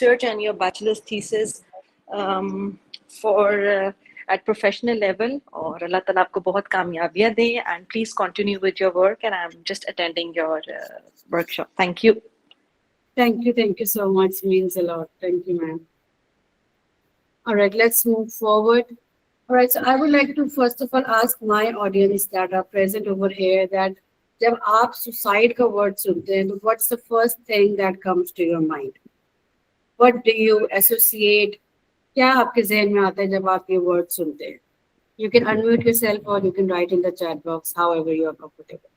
research and your bachelor's thesis for at professional level, और अल्लाह ताला आपको बहुत कामयाबियाँ दे, and please continue with your work, and I'm just attending your workshop. Thank you. Thank you so much. Means a lot. Thank you, ma'am. All right, let's move forward. All right, so I would like to first of all ask my audience that are present over here that जब आप suicide का word सुनते हैं, तो what's the first thing that comes to your mind? What do you associate? क्या आपके जहन में आता है जब आप ये word सुनते हैं? You can unmute yourself or you can write in the chat box, however you are comfortable.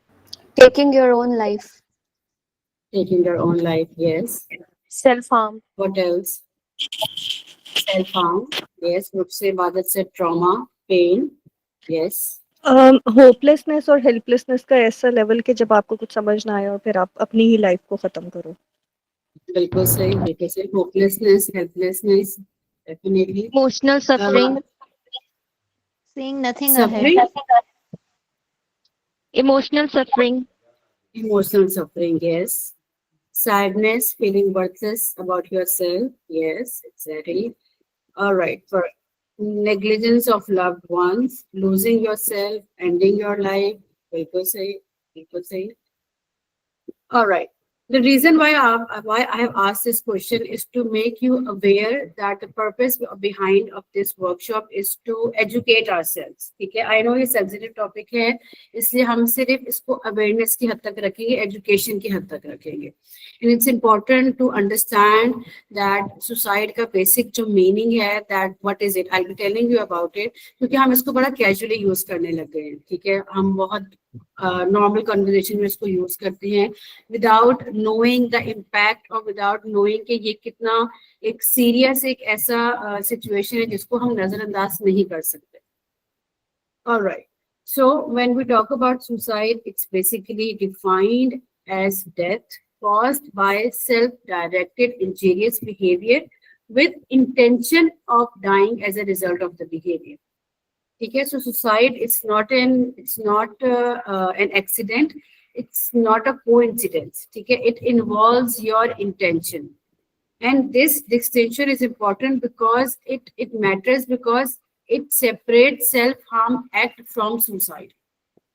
Taking your own life. Taking your own life, yes. Self-harm. What else? Self-harm, yes. मुझसे इबादत से trauma, pain, yes. Hopelessness और helplessness का ऐसा level के जब आपको कुछ समझ ना आए और फिर आप अपनी ही लाइफ को खत्म करो. बिल्कुल सही, बिल्कुल सही. Hopelessness, helplessness, definitely. Emotional suffering. Seeing nothing Suffering? ahead. Emotional suffering. Emotional suffering, yes. Sadness, feeling worthless about yourself, yes, exactly. All right, for negligence of loved ones, losing yourself, ending your life, बिल्कुल सही, बिल्कुल सही. All right. The reason why I have asked this question is to make you aware that the purpose behind of this workshop is to educate ourselves. ठीक है? I know ये sensitive topic है, इसलिए हम सिर्फ इसको awareness की हद तक रखेंगे, education की हद तक रखेंगे. And it's important to understand that suicide का basic जो meaning है, that what is it? I'll be telling you about it. क्योंकि हम इसको बड़ा casually use करने लग गए हैं. ठीक है? हम बहुत normal conversation में इसको use करते हैं without knowing the impact or without knowing कि ये कितना एक serious एक ऐसा situation है जिसको हम नजरअंदाज नहीं कर सकते. All right. So when we talk about suicide, it's basically defined as death caused by self-directed injurious behavior with intention of dying as a result of the behavior. Okay, so suicide it's not an accident, it's not a coincidence. Okay, it involves your intention, and this distinction is important because it matters because it separates self-harm act from suicide.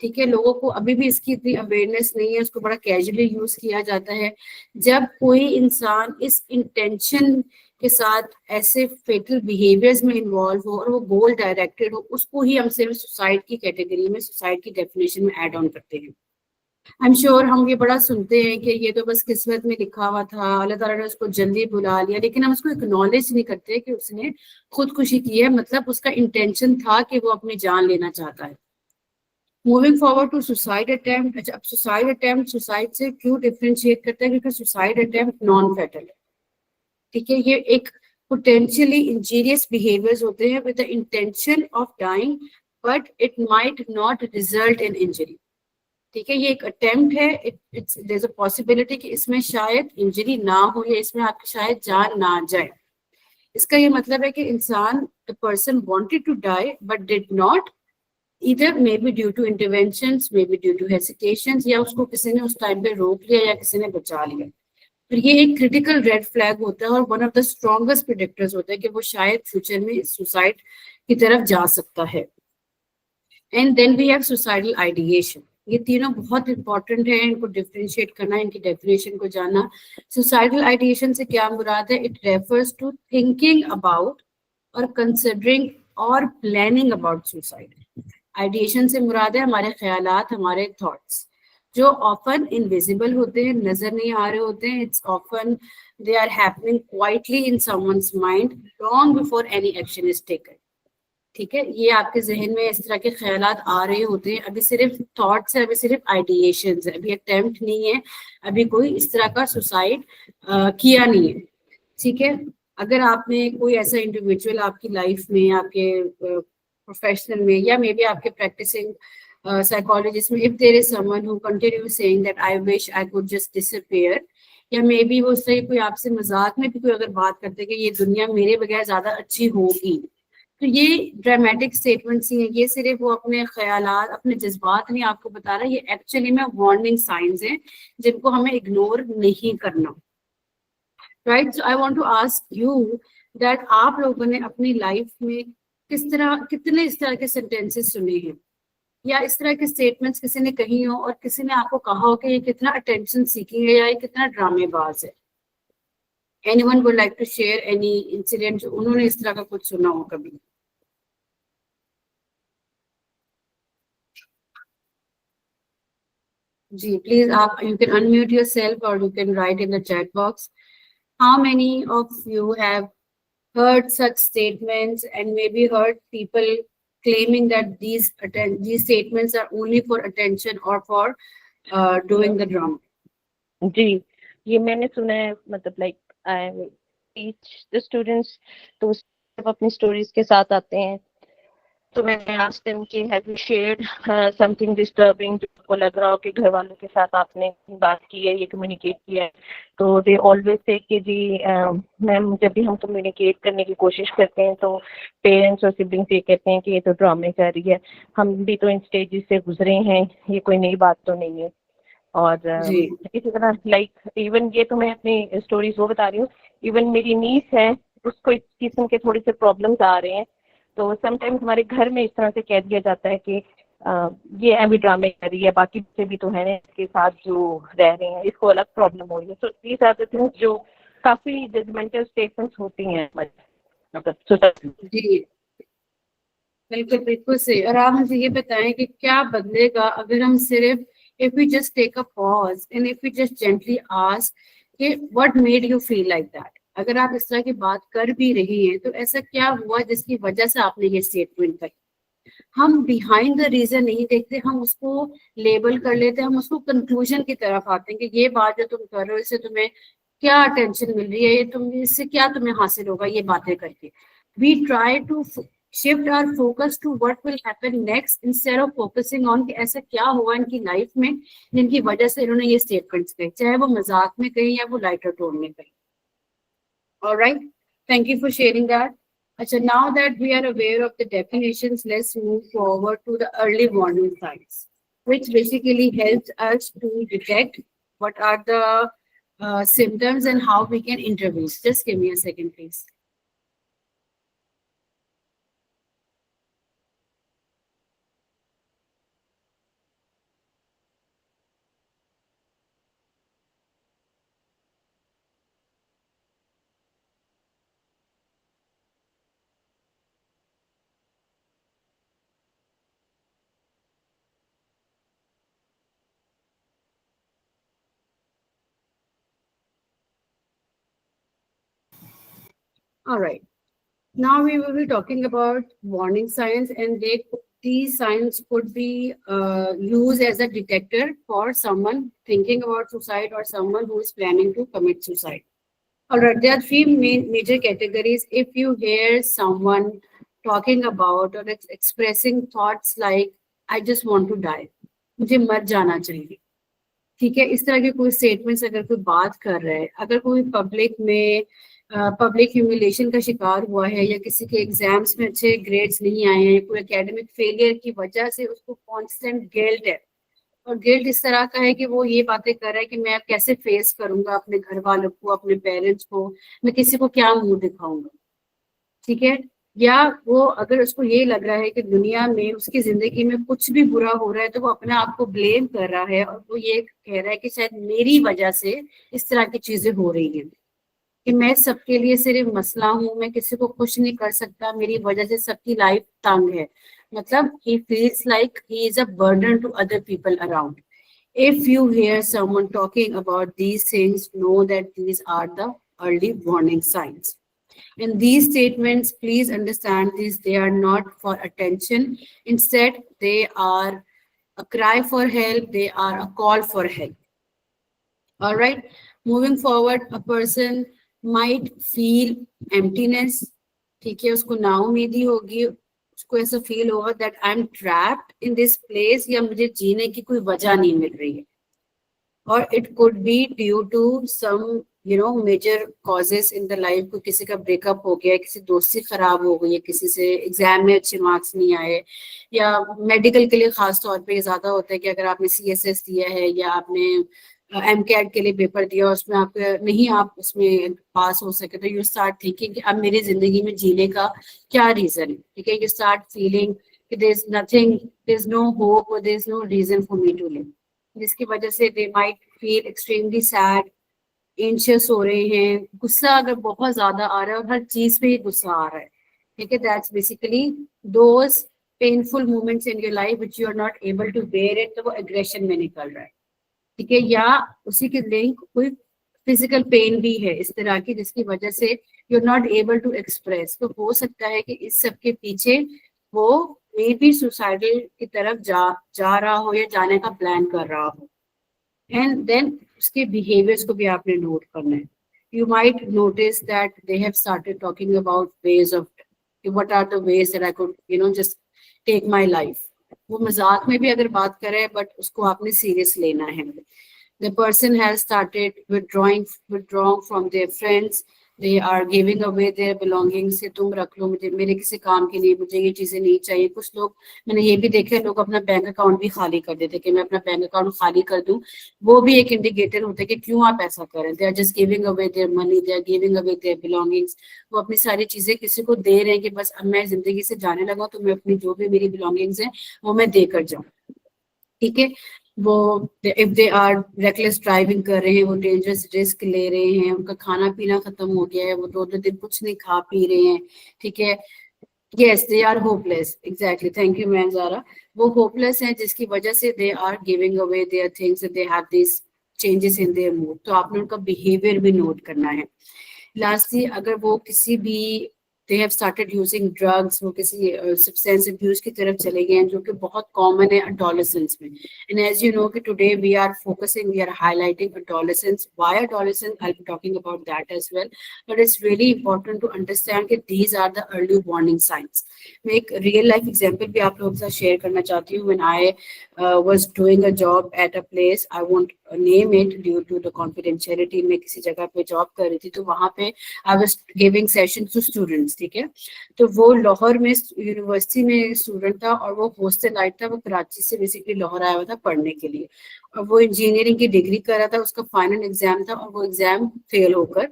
ठीक है, लोगों को अभी भी इसकी इतनी awareness नहीं है, उसको बड़ा कैजुअली यूज किया जाता है. जब कोई इंसान इस इंटेंशन के साथ ऐसे फेटल बिहेवियर्स में इन्वॉल्व हो और वो गोल डायरेक्टेड हो, उसको ही हम सिर्फ सुसाइड की कैटेगरी में, सुसाइड की डेफिनेशन में ऐड ऑन करते हैं. आई एम श्योर हम ये बड़ा सुनते हैं कि ये तो बस किस्मत में लिखा हुआ था, अल्लाह ताला ने उसको जल्दी बुला लिया, लेकिन हम उसको एक्नॉलेज नहीं करते कि उसने खुदकुशी की है, मतलब उसका इंटेंशन था कि वो अपनी जान लेना चाहता है. Moving forward to suicide attempt. अच्छा, अब सुसाइड अटेम्प्ट सुसाइड से क्यों डिफरेंशिएट करता है? क्योंकि सुसाइड अटेम्प्ट नॉन फैटल है. ठीक है, ये एक पोटेंशियली इंजीरियस बिहेवियर्स होते हैं with the intention of dying but it might not result in injury. ठीक है, ये एक अटेम्प्ट है, देयर इज अ पॉसिबिलिटी कि इसमें शायद इंजरी ना हो या इसमें आपकी शायद जान ना जाए. इसका ये मतलब है कि इंसान, the person wanted to die but did not, either maybe due to interventions, maybe due to hesitations, या उसको किसी ने उस टाइम पे रोक लिया या किसी ने बचा लिया. फिर ये एक क्रिटिकल रेड फ्लैग होता है और one of the strongest predictors होता है कि वो शायद फ्यूचर में सुसाइड की तरफ जा सकता है. And then we have suicidal ideation. ये तीनों बहुत इंपॉर्टेंट है, इनको डिफरेंशिएट करना, इनकी डेफिनेशन को जानना. सुसाइडल आइडिएशन से क्या मुराद है? It refers to thinking about और कंसिडरिंग और प्लानिंग अबाउट सुसाइड. आइडिएशन से मुराद है हमारे ख्यालात, हमारे थॉट्स जो ऑफन इनविजिबल होते हैं, नजर नहीं आ रहे होते हैं. It's often they are happening quietly in someone's mind long before any action is taken. ठीक है, ये आपके जहन में इस तरह के ख्यालात आ रहे होते हैं. अभी सिर्फ थॉट्स है, अभी सिर्फ आइडिएशंस है, अभी अटेम्प्ट नहीं है, अभी कोई इस तरह का सुसाइड किया नहीं है. ठीक है, अगर आपने कोई ऐसा इंडिविजुअल आपकी लाइफ में, आपके प्रोफेशनल में या मे बी आपके प्रैक्टिसिंग साइकोलॉजिस्ट में, if there is someone who continue saying that I wish I could just disappear, या मे बी वो सही कोई आपसे मजाक में भी कोई अगर बात करते कि ये दुनिया मेरे बगैर ज्यादा अच्छी होगी, तो ये ड्रामेटिक स्टेटमेंट्स ही हैं. ये सिर्फ वो अपने ख्यालात, अपने जज्बात नहीं आपको बता रहा, ये एक्चुअली में वार्निंग साइंस हैं जिनको हमें इग्नोर नहीं करना. Right? So I want to ask you that आप लोगों ने अपनी लाइफ में कितने इस तरह के सेंटेंसेस सुने हैं, या इस तरह के स्टेटमेंट्स किसी ने कही हो और किसी ने आपको कहा हो कि ये कितना अटेंशन सीकिंग है या ये कितना ड्रामेबाज है? Anyone would like to share any incident जो उन्होंने इस तरह का कुछ सुना हो कभी? जी प्लीज, आप यू कैन अनम्यूट योरसेल्फ और you can write in the chat box. How many of you have heard such statements and maybe heard people claiming that these statements are only for attention or for doing the drama? जी, ये मैंने सुना है. मतलब like I teach the students, तो सब अपनी stories के साथ आते हैं, तो मैंने आस्क्ड देम कि have you shared something disturbing, जो आपको लग रहा हो कि घर वालों के साथ आपने बात की है, ये कम्युनिकेट किया है. तो दे ऑलवेज से कि जी मैम, जब भी हम कम्युनिकेट करने की कोशिश करते हैं तो पेरेंट्स और सिबलिंग्स ये कहते हैं कि ये तो ड्रामे कर रही है. हम भी तो इन स्टेजेस से गुजरे हैं, ये कोई नई बात तो नहीं है. और इसी तरह लाइक इवन ये तो मैं अपनी स्टोरीज वो बता रही हूँ, इवन मेरी नीस है, उसको इस किस्म के थोड़े से प्रॉब्लम्स आ रहे हैं. तो समटाइम्स हमारे घर में इस तरह से कह दिया जाता है कि ये अभी ड्रामे कर रही है, बाकी बच्चे भी तो हैं इसके साथ जो रह रहे हैं, इसको अलग प्रॉब्लम हो रही है. सो दीस आर द थिंग्स जो काफी जजमेंटल स्टेटमेंट्स होती हैं मतलब सोसाइटी. जी बिल्कुल बिल्कुल सही. और आप मुझे ये बताएं कि क्या बदलेगा अगर हम सिर्फ if we just take a pause and if we just gently ask कि what made you feel like that? अगर आप इस तरह की बात कर भी रही हैं तो ऐसा क्या हुआ जिसकी वजह से आपने ये स्टेटमेंट कही? हम बिहाइंड द रीजन नहीं देखते, हम उसको लेबल कर लेते हैं, हम उसको कंक्लूजन की तरफ आते हैं कि ये बात जो तुम कर रहे हो इससे तुम्हें क्या अटेंशन मिल रही है, ये तुम इससे क्या तुम्हें हासिल होगा ये बातें करके. We try to shift our focus to what will happen next instead of focusing on कि ऐसा क्या हुआ इनकी लाइफ में जिनकी वजह से इन्होंने ये स्टेटमेंट्स कहे, चाहे वो मजाक में कही या वो लाइटर टोन में कही. Alright, thank you for sharing that. अच्छा, now that we are aware of the definitions, let's move forward to the early warning signs, which basically helps us to detect what are the symptoms and how we can intervene. Just give me a second, please. All right. Now we will be talking about warning signs, and these signs could be used as a detector for someone thinking about suicide or someone who is planning to commit suicide. All right, there are three major categories. If you hear someone talking about or expressing thoughts like, I just want to die, मुझे मर जाना चाहिए, ठीक है, इस तरह के कोई स्टेटमेंट्स अगर कोई बात कर रहा है, अगर कोई पब्लिक में पब्लिक ह्यूमिलेशन का शिकार हुआ है या किसी के एग्जाम्स में अच्छे ग्रेड्स नहीं आए हैं, कोई एकेडमिक फेलियर की वजह से उसको कांस्टेंट गिल्ट है, और गिल्ट इस तरह का है कि वो ये बातें कर रहा है कि मैं अब कैसे फेस करूंगा अपने घर वालों को, अपने पेरेंट्स को, मैं किसी को क्या मुंह दिखाऊंगा, ठीक है, या वो अगर उसको ये लग रहा है कि दुनिया में उसकी जिंदगी में कुछ भी बुरा हो रहा है तो वो अपने आप को ब्लेम कर रहा है और वो ये कह रहा है कि शायद मेरी वजह से इस तरह की चीजें हो रही हैं, कि मैं सबके लिए सिर्फ मसला हूँ, मैं किसी को खुश नहीं कर सकता, मेरी वजह से सबकी लाइफ तंग है. मतलब he feels like he is a burden to other people around. If you hear someone talking about these things, know that these are the early warning signs. And these statements, please understand this, they are not for attention. Instead, they are a cry for help, they are a call for help. All right, moving forward, a person might feel emptiness, ठीक है, उसको नाउमीदी होगी, उसको ऐसा feel होगा that I'm trapped in this place, या मुझे जीने की कोई वजह नहीं मिल रही है. और it could be due to some major causes in the life. को किसी का ब्रेकअप हो गया, किसी दोस्ती खराब हो गई है, किसी से एग्जाम में अच्छे मार्क्स नहीं आए, या मेडिकल के लिए खास तौर पे ज्यादा होता है कि अगर आपने CSS दिया है या आपने MCAT के लिए पेपर दिया, उसमें आप नहीं आप उसमें पास हो सके, तो यू स्टार्ट थिंकिंग कि अब मेरी जिंदगी में जीने का क्या रीजन है, ठीक है, यू स्टार्ट फीलिंग कि there is nothing, there is no hope और there is no reason for me to live, जिसकी वजह से they might feel extremely sad, anxious हो रहे हैं, गुस्सा अगर बहुत ज्यादा आ रहा है और हर चीज पे ही गुस्सा आ रहा है, ठीक है, that's basically those painful moments in your life which you are not able to bear it, तो वो एग्रेशन में निकल रहा है, ठीक है, या उसी के लिंक कोई फिजिकल पेन भी है इस तरह की जिसकी वजह से you are not able to express, तो हो सकता है कि इस सब के पीछे वो मे बी सुसाइडल की तरफ जा रहा हो या जाने का प्लान कर रहा हो, एंड देन उसके बिहेवियर्स को भी आपने नोट करना है. You might notice that they have started talking about ways of what are the ways that I could, just take my life. वो मजाक में भी अगर बात करें, बट उसको आपने सीरियस लेना है. The person has started withdrawing from their friends. They are giving away their belongings. से तुम रख लो, मुझे मेरे किसी काम की नहीं, मुझे ये चीजें नहीं चाहिए. कुछ लोग मैंने ये भी देखे, लोग अपना बैंक अकाउंट भी खाली कर देते कि मैं अपना बैंक अकाउंट खाली कर दूं. वो भी एक इंडिकेटर होता है कि क्यों आप ऐसा करें. They are just giving away their money. They are giving away their belongings. वो अपनी सारी चीजें किसी को दे रहे हैं कि बस अब मैं जिंदगी से जाने लगा तो मैं अपनी जो भी मेरी बिलोंगिंग्स हैं वो मैं देकर जाऊं, ठीक है. वो if they are reckless driving कर रहे हैं, वो डेंजरस रिस्क ले रहे हैं, उनका खाना पीना खत्म हो गया है, वो 2 दिन कुछ नहीं खा पी रहे हैं, ठीक है. Yes, they are hopeless. Exactly, thank you ma'am Zara. वो होपलेस हैं जिसकी वजह से they are giving away their things, they have this changes in their mood, तो आपने उनका बिहेवियर भी नोट करना है. लास्टली, अगर वो किसी भी they have started using drugs, वो किसी substance abuse की तरफ चले गए हैं, जो कि बहुत common है adolescents में. And as you know कि today we are highlighting adolescents. Why adolescents? I'll be talking about that as well. But it's really important to understand कि these are the early warning signs. मैं एक real life example भी आप लोगों के साथ share करना चाहती हूँ. When I was doing a job at a place, I won't name it due to the confidentiality. मैं किसी जगह पे job कर रही थी, तो वहाँ पे I was giving sessions to students, ठीक है. तो वो लाहौर में यूनिवर्सिटी में स्टूडेंट था और वो हॉस्टल आया था, वो कराची से बेसिकली लाहौर आया हुआ था पढ़ने के लिए, और वो इंजीनियरिंग की डिग्री कर रहा था. उसका फाइनल एग्जाम था और वो एग्जाम फेल होकर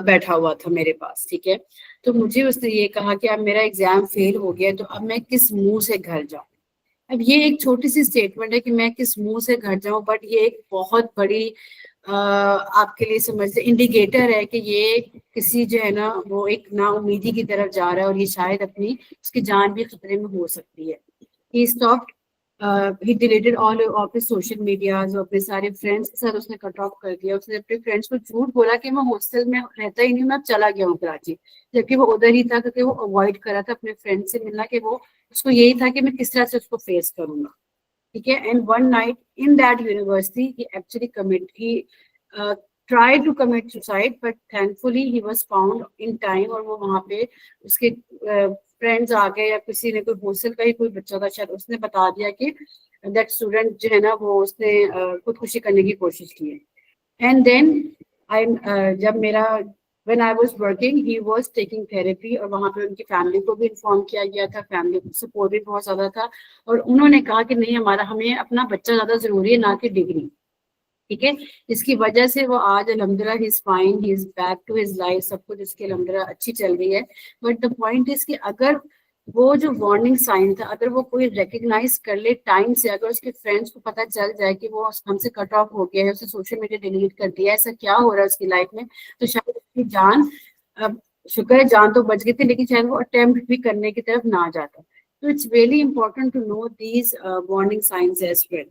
बैठा हुआ था मेरे पास, ठीक है. तो मुझे उसने ये कहा कि अब मेरा एग्जाम फेल हो गया, तो अब मैं किस मुंह से घर जाऊं. अब ये एक छोटी सी स्टेटमेंट है कि मैं किस मुंह से घर जाऊं, बट ये एक बहुत बड़ी आपके लिए समझते इंडिकेटर है कि ये किसी जो है ना वो एक नाउमीदी की तरफ जा रहा है और ये शायद अपनी उसकी जान भी खतरे में हो सकती है. He stopped, he deleted all of his social medias, और अपने सारे फ्रेंड्स के साथ उसने कट ऑफ कर दिया. उसने अपने फ्रेंड्स को झूठ बोला कि मैं हॉस्टल में रहता ही नहीं, मैं अब चला गया हूँ कराची, जबकि वो उधर ही था क्योंकि वो अवॉइड कर रहा था अपने फ्रेंड से मिलना, कि वो उसको यही था कि मैं किस तरह से उसको फेस करूंगा, ठीक है. And one night in that university he actually tried to commit suicide, but thankfully he was found in time. और वो वहाँ पे उसके फ्रेंड्स आ गए या किसी ने, कोई हॉस्टल का ही कोई बच्चा था शायद, उसने बता दिया कि दैट स्टूडेंट जो है ना वो उसने खुदकुशी करने की कोशिश की है. एंड देन जब मेरा when I was working, he was taking therapy, और वहाँ पे उनकी फैमिली को भी इन्फॉर्म किया गया था, फैमिली सपोर्ट भी बहुत ज्यादा था, और उन्होंने कहा कि नहीं, हमें अपना बच्चा ज्यादा जरूरी है ना कि डिग्री, ठीक है. इसकी वजह से वो आज अल्हम्दुलिल्लाह he is fine, he is back to his life, सब कुछ इसके अल्हम्दुलिल्लाह अच्छी चल रही है. बट द पॉइंट इज कि अगर वो जो वार्निंग साइन था, अगर वो कोई रिकग्नाइज कर ले टाइम से, अगर उसके फ्रेंड्स को पता चल जाए कि वो हमसे कट ऑफ हो गया है, उसने सोशल मीडिया डिलीट कर दिया, ऐसा क्या हो रहा है उसकी लाइफ में, तो शायद उसकी जान, अब शुक्र है जान तो बच गई थी, लेकिन शायद वो अटेम्प्ट भी करने की तरफ ना जाता. तो it's really important to know these warning signs as well.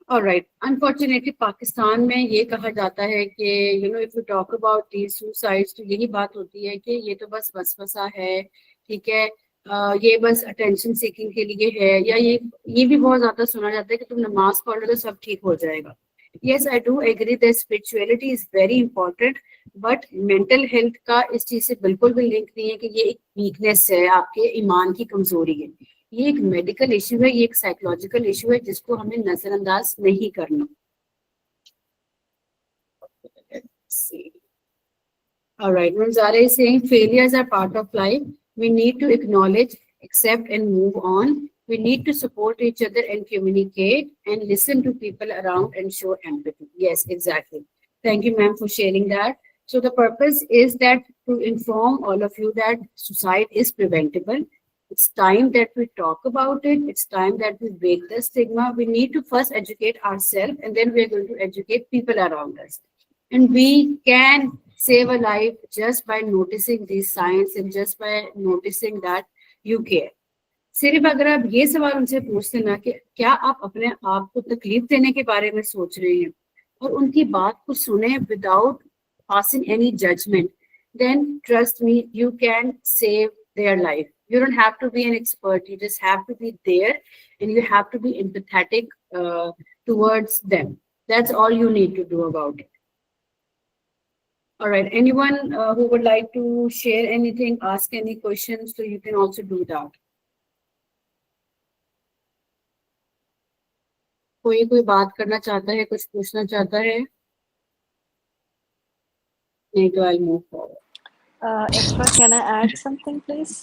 Alright, unfortunately Pakistan में ये कहा जाता है कि if you talk about these suicides, तो यही बात होती है कि ये तो बस वसवसा है, ठीक है, ये बस अटेंशन सीकिंग के लिए है, या ये भी बहुत ज्यादा सुना जाता है कि तुम नमाज पढ़ लो तो सब ठीक हो जाएगा. Yes, I do agree that spirituality is very important, but mental health का इस चीज से बिल्कुल भी लिंक नहीं है कि ये एक वीकनेस है, आपके ईमान की कमजोरी है. ये एक मेडिकल इशू है, ये एक साइकोलॉजिकल इशू है जिसको हमें नजरअंदाज नहीं करना. Alright, Manzara is saying failures are part of life. We need to acknowledge, accept and move on. We need to support each other and communicate and listen to people around and show empathy. Yes, exactly. Thank you, ma'am, for sharing that. So the purpose is that to inform all of you that suicide is preventable. It's time that we talk about it. It's time that we break the stigma. We need to first educate ourselves, and then we're going to educate people around us. And we can save a life just by noticing these signs and just by noticing that you care. सिर्फ अगर आप ये सवाल उनसे पूछते ना कि क्या आप अपने आप को तकलीफ देने के बारे में सोच रहे हैं और उनकी बात को सुने without passing any judgment, then trust me, you can save their life. You don't have to be an expert. You just have to be there and you have to be empathetic towards them. That's all you need to do about it. All right. Anyone who would like to share anything, ask any questions, so you can also do that. कोई बात करना चाहता है, कुछ पूछना चाहता है? नहीं तो I'll move forward. Extra, can I add something, please?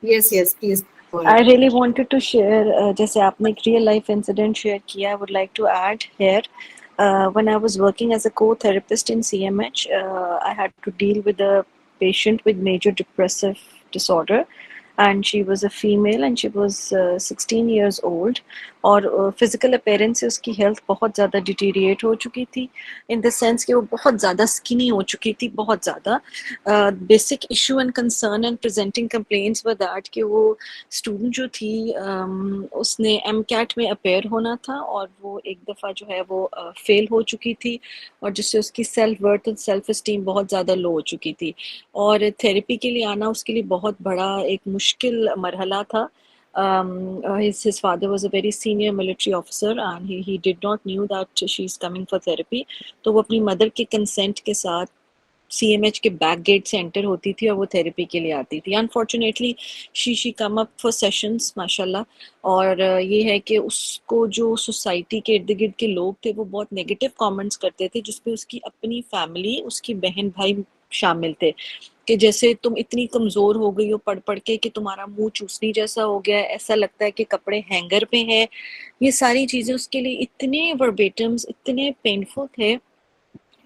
Yes, please. I really wanted to share, जैसे आपने एक real life incident share किया, I would like to add here. When I was working as a co-therapist in CMH, I had to deal with a patient with major depressive disorder, and she was a female and she was 16 years old. और physical appearance से उसकी health बहुत ज़्यादा डिटीरिएट हो चुकी थी, in the sense कि वो बहुत ज़्यादा स्किनी हो चुकी थी, बहुत ज़्यादा. Basic issue and concern and presenting complaints were that कि वो स्टूडेंट जो थी उसने MCAT में अपेयर होना था और वो एक दफ़ा जो है वो फेल हो चुकी थी, और जिससे उसकी सेल्फ वर्थ और सेल्फ इस्टीम बहुत ज़्यादा लो हो चुकी थी, और थेरेपी के लिए आना उसके लिए बहुत बड़ा एक मुश्किल मरहला था. His father was a very senior military officer and he did not knew that she's coming for therapy. तो वो अपनी मदर के कंसेंट के साथ CMH के बैक गेट से एंटर होती थी और वो थेरेपी के लिए आती थी. Unfortunately she come up for sessions माशाल्लाह. और ये है कि उसको जो सोसाइटी के इर्द गिर्द के लोग थे वो बहुत नेगेटिव कमेंट्स करते थे, जिसपे उसकी अपनी फैमिली, उसकी बहन भाई शामिल थे, कि जैसे तुम इतनी कमज़ोर हो गई हो पढ़ पढ़ के कि तुम्हारा मुंह चूसनी जैसा हो गया है, ऐसा लगता है कि कपड़े हैंगर पे हैं. ये सारी चीज़ें उसके लिए इतने वर्बेटम्स, इतने पेनफुल थे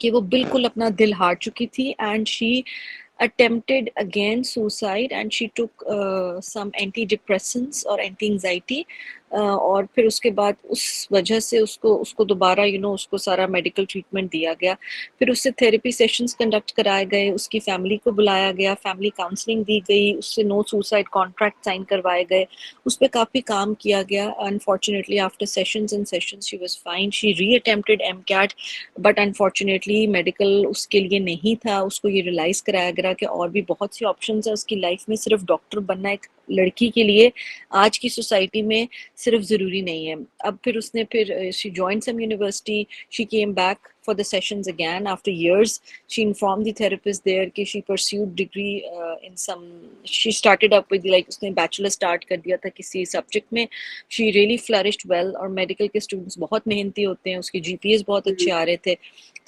कि वो बिल्कुल अपना दिल हार चुकी थी. And she attempted again suicide and she took some antidepressants और anti anxiety, और फिर उसके बाद उस वजह से उसको दोबारा उसको सारा मेडिकल ट्रीटमेंट दिया गया. फिर उससे थेरेपी सेशंस कंडक्ट कराए गए, उसकी फैमिली को बुलाया गया, फैमिली काउंसलिंग दी गई, उससे नो सुसाइड कॉन्ट्रैक्ट साइन करवाए गए, उस पर काफ़ी काम किया गया. Unfortunately after sessions and sessions she was fine. She reattempted MCAT but unfortunately medical उसके लिए नहीं था. उसको ये रियलाइज़ कराया गया कि और भी बहुत सी ऑप्शंस है उसकी लाइफ में, सिर्फ डॉक्टर बनना एक लड़की के लिए आज की सोसाइटी में सिर्फ ज़रूरी नहीं है. अब फिर उसने she joined some university, she came back for the sessions again after years. She informed the therapist there कि she pursued degree in some, she started up with like उसने bachelor start कर दिया था किसी subject में. She really flourished well, और medical के students बहुत मेहनती होते हैं, उसके GPAs बहुत अच्छे आ रहे थे.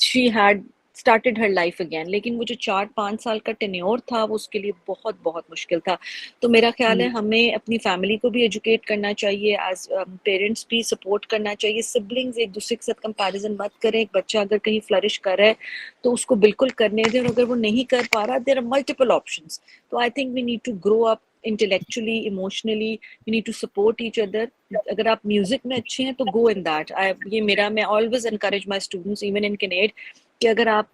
She had started her life again, लेकिन वो जो 4-5 साल का टेन्योर था वो उसके लिए बहुत बहुत मुश्किल था. तो मेरा ख्याल है हमें अपनी फैमिली को भी एजुकेट करना चाहिए, एज पेरेंट्स भी सपोर्ट करना चाहिए. सिबलिंग्स एक दूसरे के साथ कंपैरिजन मत करें. एक बच्चा अगर कहीं फ्लरिश कर रहा है तो उसको बिल्कुल करने दें, और अगर वो नहीं कर पा रहा, देयर आर मल्टीपल ऑप्शंस. तो I think we need to grow up intellectually, emotionally, we need to support each other. अगर आप म्यूजिक में अच्छे हैं तो go in that. मैं always encourage my students even in Canada कि अगर आप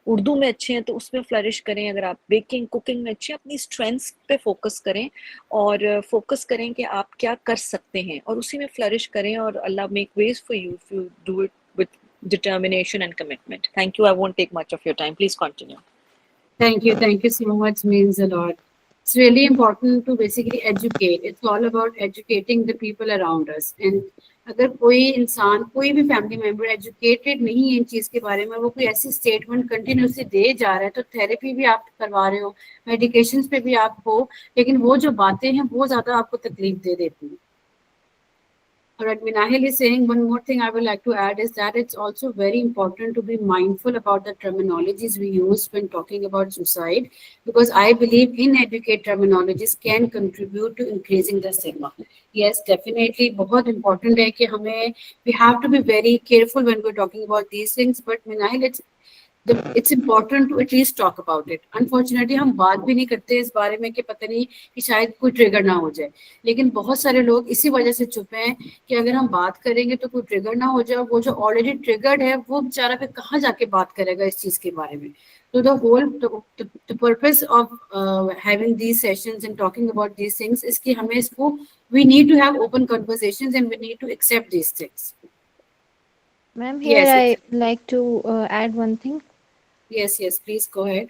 उर्दू में अच्छे हैं तो उसमें फ्लरिश करें, अगर आप बेकिंग कुकिंग में अच्छे हैं अपनी स्ट्रेंथ्स पे फोकस करें, और फोकस करें कि आप क्या कर सकते हैं और उसी में फ्लरिश करें, और Allah make ways for you if you do it with determination and commitment. Thank you. I won't take much of your time. Please continue. Thank you so much, means a lot. It's really important to basically educate. It's all about educating the people around us. And अगर कोई इंसान, कोई भी family member educated नहीं है इन चीज़ के बारे में, वो कोई ऐसी स्टेटमेंट कंटिन्यूसली दे जा रहा है, तो थेरेपी भी आप करवा रहे हो, मेडिकेशंस पे भी आप हो, लेकिन वो जो बातें हैं वो ज़्यादा आपको तकलीफ दे देती हैं. All right, Minahil is saying one more thing I would like to add is that it's also very important to be mindful about the terminologies we use when talking about suicide, because I believe inadequate terminologies can contribute to increasing the stigma. Yes, definitely, बहुत important है कि हमें we have to be very careful when we're talking about these things. But Minahil, it's important to at least talk about it. Unfortunately हम बात भी नहीं करते इस बारे में कि पता नहीं कि शायद कोई ट्रिगर ना हो जाए, लेकिन बहुत सारे लोग इसी वजह से चुप हैं कि अगर हम बात करेंगे तो कोई ट्रिगर ना हो जाए, वो जो ऑलरेडी ट्रिगर्ड है वो बेचारा फिर कहाँ जाके बात करेगा इस चीज के बारे में. तो the purpose of having these sessions and talking about these things is कि हमें इसको we need to have open conversations and we need to accept these things. Ma'am, here Yes, I like to add one thing. yes, please go ahead.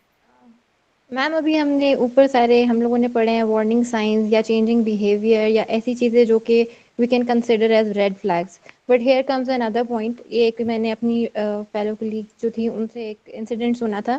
Ma'am अभी हमने ऊपर सारे हम लोगों ने पढ़े हैं वार्निंग साइंस या चेंजिंग बिहेवियर या ऐसी चीज़ें जो कि we can consider as red flags. But here comes another point. एक मैंने अपनी फेलो कलीग जो थी उनसे एक इंसिडेंट सुना था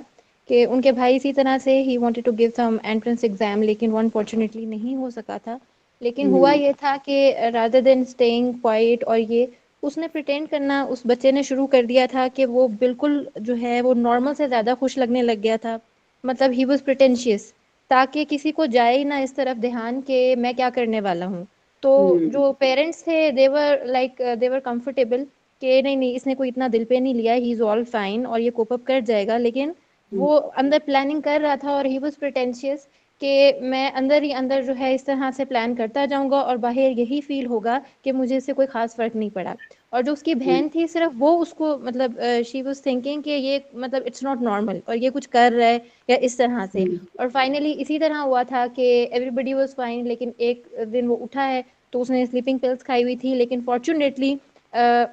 कि उनके भाई इसी तरह से ही wanted to give some entrance exam, लेकिन वो अनफॉर्चुनेटली नहीं हो सका था. लेकिन हुआ ये था कि रादर देन स्टेइंग क्वाइट और ये उसने प्रिटेंड करना, उस बच्चे ने शुरू कर दिया था कि वो बिल्कुल जो है वो नॉर्मल से ज़्यादा खुश लगने लग गया था. मतलब ही वाज प्रिटेंशियस, ताकि किसी को जाए ही ना इस तरफ ध्यान कि मैं क्या करने वाला हूँ. तो जो पेरेंट्स थे दे वर कंफर्टेबल कि नहीं नहीं इसने कोई इतना दिल पे नहीं लिया, ही इज ऑल फाइन और ये कोप अप कर जाएगा. लेकिन वो अंदर प्लानिंग कर रहा था और ही वाज प्रिटेंशियस कि मैं अंदर ही अंदर जो है इस तरह से प्लान करता जाऊंगा और बाहर यही फील होगा कि मुझे इससे कोई खास फर्क नहीं पड़ा. और जो उसकी बहन थी सिर्फ वो उसको मतलब शी वाज थिंकिंग कि ये मतलब इट्स नॉट नॉर्मल और ये कुछ कर रहा है या इस तरह से. और फाइनली इसी तरह हुआ था कि एवरीबडी वाज फाइन, लेकिन एक दिन वो उठा है तो उसने स्लीपिंग पिल्स खाई हुई थी, लेकिन फॉर्चुनेटली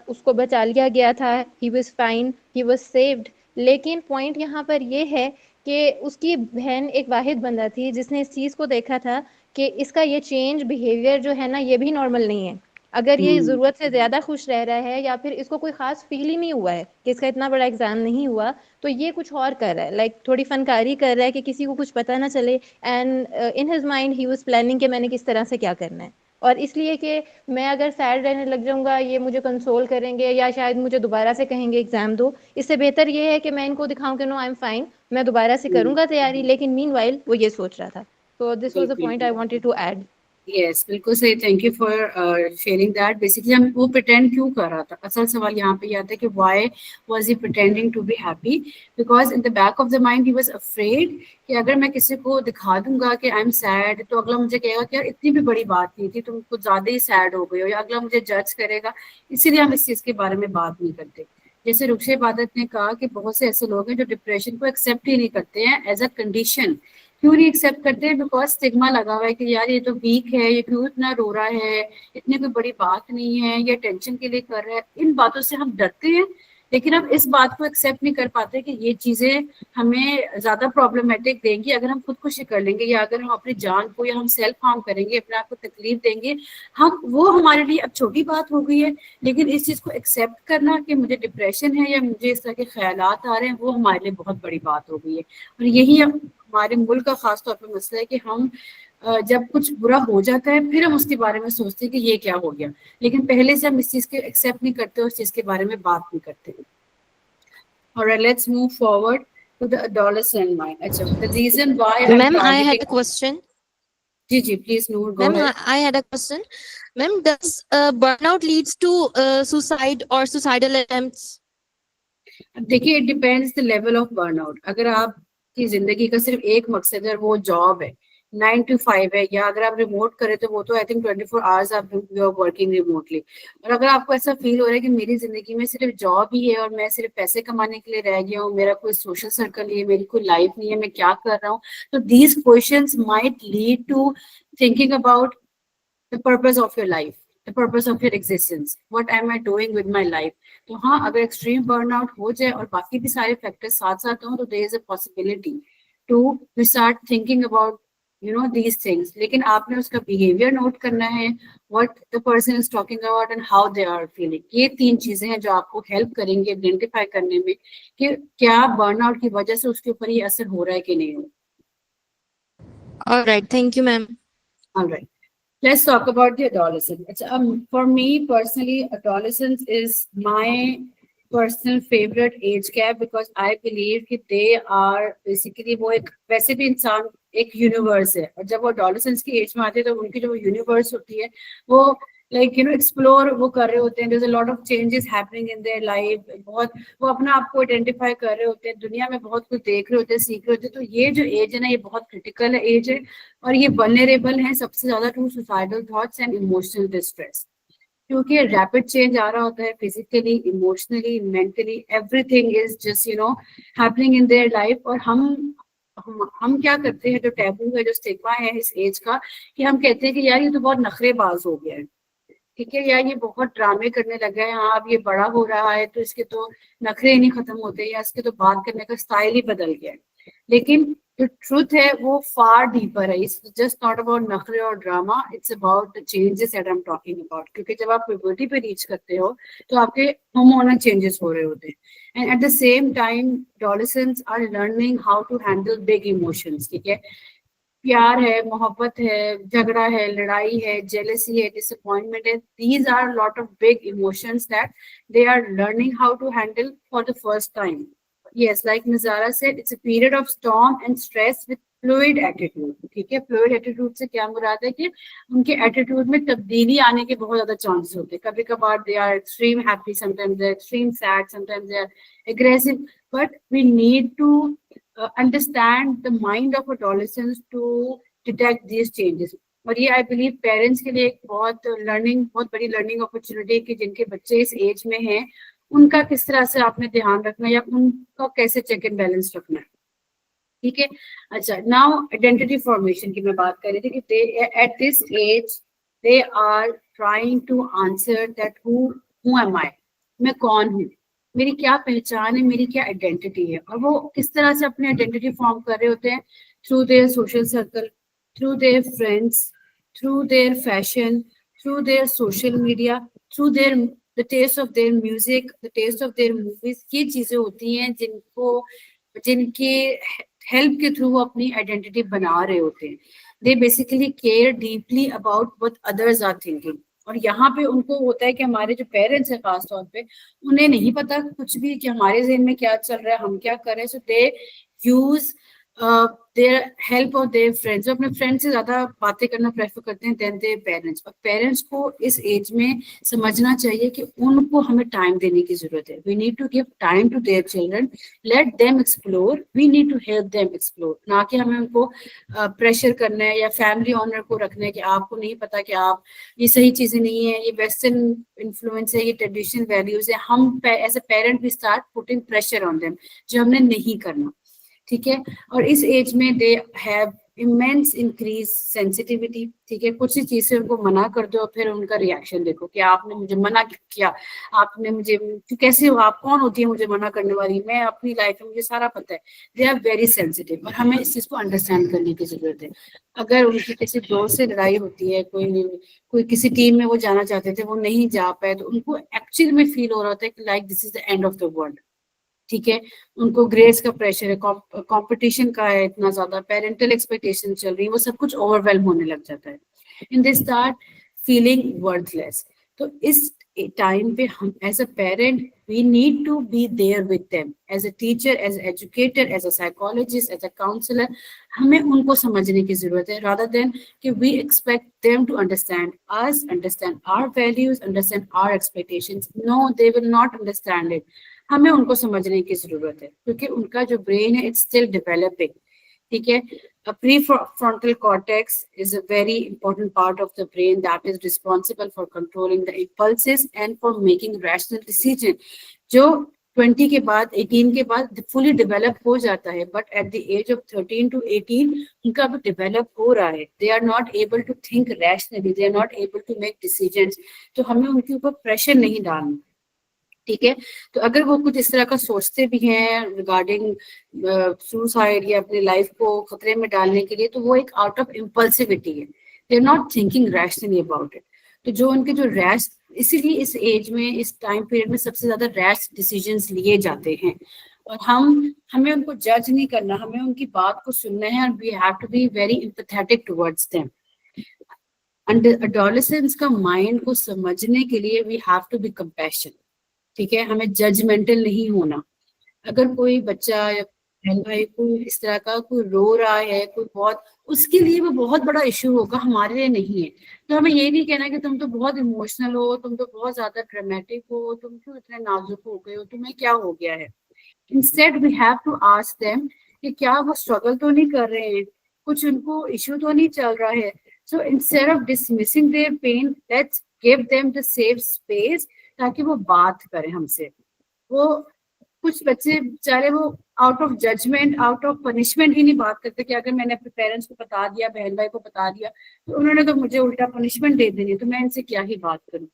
उसको बचा लिया गया था. He was fine, he was saved. लेकिन पॉइंट यहाँ पर ये है कि उसकी बहन एक वाहिद बंदा थी जिसने इस चीज़ को देखा था कि इसका ये चेंज बिहेवियर जो है ना ये भी नॉर्मल नहीं है. अगर ये ज़रूरत से ज़्यादा खुश रह रहा है या फिर इसको कोई ख़ास फील ही नहीं हुआ है कि इसका इतना बड़ा एग्ज़ाम नहीं हुआ, तो ये कुछ और कर रहा है. लाइक थोड़ी फनकारी कर रहा है कि किसी को कुछ पता ना चले. And in his mind he was planning कि मैंने किस तरह से क्या करना है. और इसलिए कि मैं अगर सैड रहने लग जाऊंगा ये मुझे कंसोल करेंगे या शायद मुझे दोबारा से कहेंगे एग्जाम दो, इससे बेहतर ये है कि मैं इनको दिखाऊं कि नो आई एम फाइन, मैं दोबारा से करूंगा तैयारी. लेकिन मीनवाइल वो ये सोच रहा था. तो this was the point I wanted to add. Yes, बिल्कुल सही. Thank you for sharing that. Basically हम वो प्रिटेंड क्यों कर रहा था, असल सवाल यहाँ पे आता है कि why was he pretending to be happy. Because in the back of the mind he was afraid कि अगर मैं किसी को दिखा दूंगा कि आई एम सैड तो अगला मुझे कहेगा कि यार इतनी भी बड़ी बात नहीं थी, तुम कुछ ज्यादा ही सैड हो गए हो, या अगला मुझे जज करेगा. इसीलिए हम इस चीज के बारे में बात नहीं करते. जैसे रुक्शा इबादत ने कहा कि बहुत से ऐसे लोग हैं जो डिप्रेशन को एक्सेप्ट ही नहीं करते हैं एज अ कंडीशन. क्यों नहीं एक्सेप्ट करते हैं? बिकॉज स्टिग्मा लगा हुआ है कि यार ये तो वीक है, ये क्यों इतना रो रहा है, इतनी कोई बड़ी बात नहीं है, ये टेंशन के लिए कर रहा है. इन बातों से हम डरते हैं, लेकिन हम इस बात को एक्सेप्ट नहीं कर पाते कि ये चीजें हमें ज्यादा प्रॉब्लमेटिक देंगी अगर हम खुदकुशी कर लेंगे, या अगर हम अपनी जान को या हम सेल्फ हार्म करेंगे, अपने आप को तकलीफ देंगे. हम वो हमारे लिए अब छोटी बात हो गई है, लेकिन इस चीज को एक्सेप्ट करना कि मुझे डिप्रेशन है या मुझे इस तरह के ख्यालात आ रहे हैं, वो हमारे लिए बहुत बड़ी बात हो गई है. और यही हमारे मुल्क का खास तौर पर मसला है कि हम जब कुछ बुरा हो जाता है फिर हम उसके बारे में सोचते हैं कि ये क्या हो गया, लेकिन पहले से हम इस चीज के एक्सेप्ट नहीं करते, उस चीज के बारे में बात नहीं करते. Alright, let's move forward to the adolescent mind. अच्छा, the reason why Ma'am, I had a question. Ji, please Noor, go Ma'am, ahead. I had a question. Ma'am, does burnout leads to suicide or suicidal attempts? देखिए, it depends the level of burnout. अगर आपकी जिंदगी का सिर्फ एक मकसद है, वो जॉब है, 9 to 5 है, या अगर आप रिमोट करें तो वो तो आई थिंक 24 आवर्स आप यू आर वर्किंग रिमोटली. और अगर आपको ऐसा फील हो रहा है कि मेरी जिंदगी में सिर्फ जॉब ही है और मैं सिर्फ पैसे कमाने के लिए रह गया हूँ, मेरा कोई सोशल सर्कल नहीं है, मेरी कोई लाइफ नहीं है, मैं क्या कर रहा हूँ, तो these questions might lead to thinking about the purpose of your life, the purpose of your existence, what am I doing with my life. तो हाँ, अगर एक्सट्रीम बर्नआउट हो जाए और बाकी भी सारे फैक्टर्स साथ साथ हों तो there is a possibility to we start thinking about these things. लेकिन आपने उसका बिहेवियर नोट करना है, what the person is talking about and how they are feeling. ये 3 चीजें हैं जो आपको हेल्प करेंगे आइडेंटिफाई करने में कि क्या बर्नआउट की वजह से उसके ऊपर ये असर हो रहा है कि नहीं हो. All right. Thank you, ma'am. All right. Let's talk about the adolescent. For me personally, adolescence is my personal favorite age gap because I believe कि they are basically वो एक वैसे भी इंसान एक यूनिवर्स है, और जब वो adolescence की एज में आते हैं तो उनकी जो यूनिवर्स होती है वो like you know explore वो कर रहे होते हैं. There's a lot of changes happening in their life. बहुत वो अपना आप को आइडेंटिफाई कर रहे होते हैं, दुनिया में बहुत कुछ देख रहे होते हैं, सीख रहे होते हैं. तो ये जो एज है ना, ये बहुत क्रिटिकल एज है और ये वल्नरेबल है सबसे ज्यादा to suicidal thoughts and emotional distress, क्योंकि रैपिड चेंज आ रहा होता है physically, emotionally, mentally. Everything is just happening in their life. और हम क्या करते हैं, जो टैबू है, जो स्टिग्मा है इस एज का, कि हम कहते हैं कि यार ये तो बहुत नखरेबाज हो गया है, ठीक है, यार ये बहुत ड्रामे करने लगा है, हाँ अब ये बड़ा हो रहा है तो इसके तो नखरे ही नहीं खत्म होते, या इसके तो बात करने का स्टाइल ही बदल गया है. लेकिन जो ट्रुथ है वो फार डीपर है. इट्स जस्ट नॉट अबाउट नखरे और drama, it's about the changes that I am talking about. क्योंकि जब आप प्यूबर्टी पे रीच करते हो तो आपके हार्मोनल चेंजेस हो रहे होते हैं, and at the same time adolescents are learning how to handle big emotions. ठीक है, प्यार है, मोहब्बत है, झगड़ा है, लड़ाई है, जेलसी है, डिसअपॉइंटमेंट है. These are lot of big emotions that they are learning how to handle for the first time. Yes, like Nizara said, it's a period of storm and stress with fluid attitude. ठीक है, fluid attitude से क्या मुराद है कि उनके attitude में तब्दीली आने के बहुत ज्यादा चांस होते हैं. कभी कभार they are extreme happy, sometimes they are extreme sad, sometimes they are aggressive, but we need to understand the mind of adolescents to detect these changes. और ये आई बिलीव पेरेंट्स के लिए एक बहुत बड़ी लर्निंग अपॉर्चुनिटी कि जिनके बच्चे इस एज में हैं उनका किस तरह से आपने ध्यान रखना है या उनका कैसे चेक एंड बैलेंस रखना है. ठीक है, अच्छा, नाउ आइडेंटिटी फॉर्मेशन की मैं बात कर रही थी कि they at this age they are trying to answer that who am I, मैं कौन हूँ, मेरी क्या पहचान है, मेरी क्या आइडेंटिटी है. और वो किस तरह से अपनी आइडेंटिटी फॉर्म कर रहे होते हैं, through their social circle, through their friends, through their fashion, through their social media, through the taste of their music, the taste of their movies. ये चीजें होती हैं जिनके हेल्प के थ्रू वो अपनी आइडेंटिटी बना रहे होते हैं. They basically care deeply about what others are thinking. और यहाँ पे उनको होता है कि हमारे जो पेरेंट्स हैं खास तौर पे, उन्हें नहीं पता कुछ भी कि हमारे ज़हन में क्या चल रहा है, हम क्या कर रहे हैं. So they use their help of their friends. अपने फ्रेंड्स से ज्यादा बातें करना प्रेफर करते हैं देन देयर पेरेंट्स. और पेरेंट्स को इस एज में समझना चाहिए कि उनको हमें टाइम देने की जरूरत है. We need to give time to their children, let them explore, we need to help them explore. ना कि हमें उनको प्रेशर करना है या फैमिली ऑनर को रखना है कि आपको नहीं पता कि आप ये सही चीजें नहीं है, ये वेस्टर्न इन्फ्लुएंस है, ये ट्रेडिशनल वैल्यूज है. हम as a parent we start putting pressure on them जो हमने नहीं करना. ठीक है, और इस एज में they have immense increase sensitivity. ठीक है, कुछ ही चीज से उनको मना कर दो, फिर उनका रिएक्शन देखो कि आपने मुझे मना किया, आपने मुझे, कैसे हो आप, कौन होती है मुझे मना करने वाली, मैं अपनी लाइफ में मुझे सारा पता है. दे आर वेरी सेंसिटिव और हमें इस चीज को अंडरस्टैंड करने की जरूरत है. अगर उनकी किसी दोस्त से लड़ाई होती है, कोई किसी टीम में वो जाना चाहते थे, वो नहीं जा पाए, तो उनको एक्चुअली में फील हो रहा होता है कि like this is the end of the world. ठीक है, उनको ग्रेड्स का प्रेशर है, कंपटीशन का है इतना ज्यादा, पेरेंटल एक्सपेक्टेशन चल रही है, वो सब कुछ ओवरवेल्म होने लग जाता है. In they start feeling worthless. तो इस टाइम पे हम as a parent we need to be there with them, as a teacher, as a educator, as a psychologist, as a counsellor. हमें उनको समझने की जरूरत है, rather than that we expect them to understand us, understand our values, understand our expectations. No, they will not understand it. हमें उनको समझने की जरूरत है क्योंकि उनका जो ब्रेन है इट्स स्टिल डेवलपिंग. ठीक है, prefrontal cortex is a very important part of the brain that is responsible for controlling the impulses and for making rational decision, जो 20 के बाद 18 के बाद fully develop हो जाता है, but at the age of 13 to 18 उनका भी develop हो रहा है. They are not able to think rationally, they are not able to make decisions. तो हमें उनके ऊपर प्रेशर नहीं डालना. ठीक है, तो अगर वो कुछ इस तरह का सोचते भी हैं रिगार्डिंग सुसाइड या अपनी लाइफ को खतरे में डालने के लिए, तो वो एक आउट ऑफ इम्पल्सिविटी है. They are not thinking rationally about it. तो जो उनके जो रैश, इसीलिए इस एज में, इस टाइम पीरियड में सबसे ज्यादा रैश डिसीजंस लिए जाते हैं. और हमें उनको जज नहीं करना, हमें उनकी बात को सुनना है, और we have to be very empathetic towards them. Adolescence का माइंड को समझने के लिए we have to be compassion, ठीक है, हमें जजमेंटल नहीं होना। अगर कोई बच्चा या बहन भाई कोई इस तरह का कोई रो रहा है, कोई बहुत, उसके लिए वो बहुत बड़ा इशू होगा, हमारे लिए नहीं है। तो हमें ये नहीं कहना कि तुम तो बहुत इमोशनल हो, तुम तो बहुत ज्यादा ड्रामेटिक हो, तुम क्यों इतने नाजुक हो गए हो, तुम्हें क्या हो गया है। Instead we have to ask them कि क्या वो स्ट्रगल तो नहीं कर रहे हैं, कुछ उनको इशू तो नहीं चल रहा है। So instead of dismissing their pain, let's give them the safe space, ताकि वो बात करें हमसे। वो कुछ बच्चे बेचारे वो out of judgement, out of punishment ही नहीं बात करते कि अगर मैंने अपने पेरेंट्स को बता दिया, बहन भाई को बता दिया, तो उन्होंने तो मुझे उल्टा पनिशमेंट दे देनी, तो मैं इनसे क्या ही बात करूं।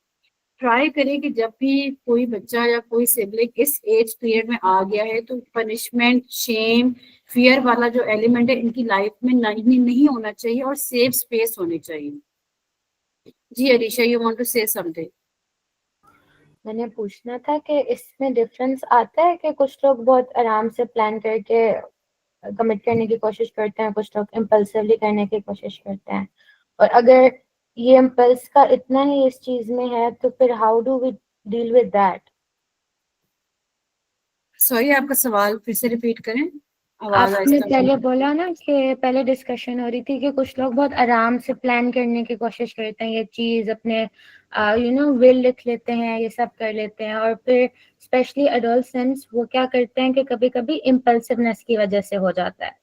ट्राई करें कि जब भी कोई बच्चा या कोई सिबलिंग इस एज पीरियड में आ गया है, तो पनिशमेंट, शेम, फियर वाला जो एलिमेंट है इनकी लाइफ में नहीं होना चाहिए, और सेफ स्पेस होनी चाहिए। जी Arisha, you want to say something? मैंने पूछना था कि इसमें डिफरेंस आता है कि कुछ लोग बहुत आराम से प्लान करके कमिट करने की कोशिश करते हैं, कुछ लोग इम्पल्सिवली करने की कोशिश करते हैं, और अगर ये इम्पल्स का इतना ही इस चीज में है तो फिर how do we deal with that? Sorry, आपका सवाल फिर से रिपीट करें, आवाज आपने आहिस्ता। पहले बोला ना कि पहले डिस्कशन हो रही थी कि कुछ लोग बहुत आराम से प्लान करने की कोशिश करते हैं, ये चीज अपने विल लिख लेते हैं, ये सब कर लेते हैं, और फिर स्पेशली एडोलसेंट्स वो क्या करते हैं कि कभी कभी इम्पल्सिवनेस की वजह से हो जाता है।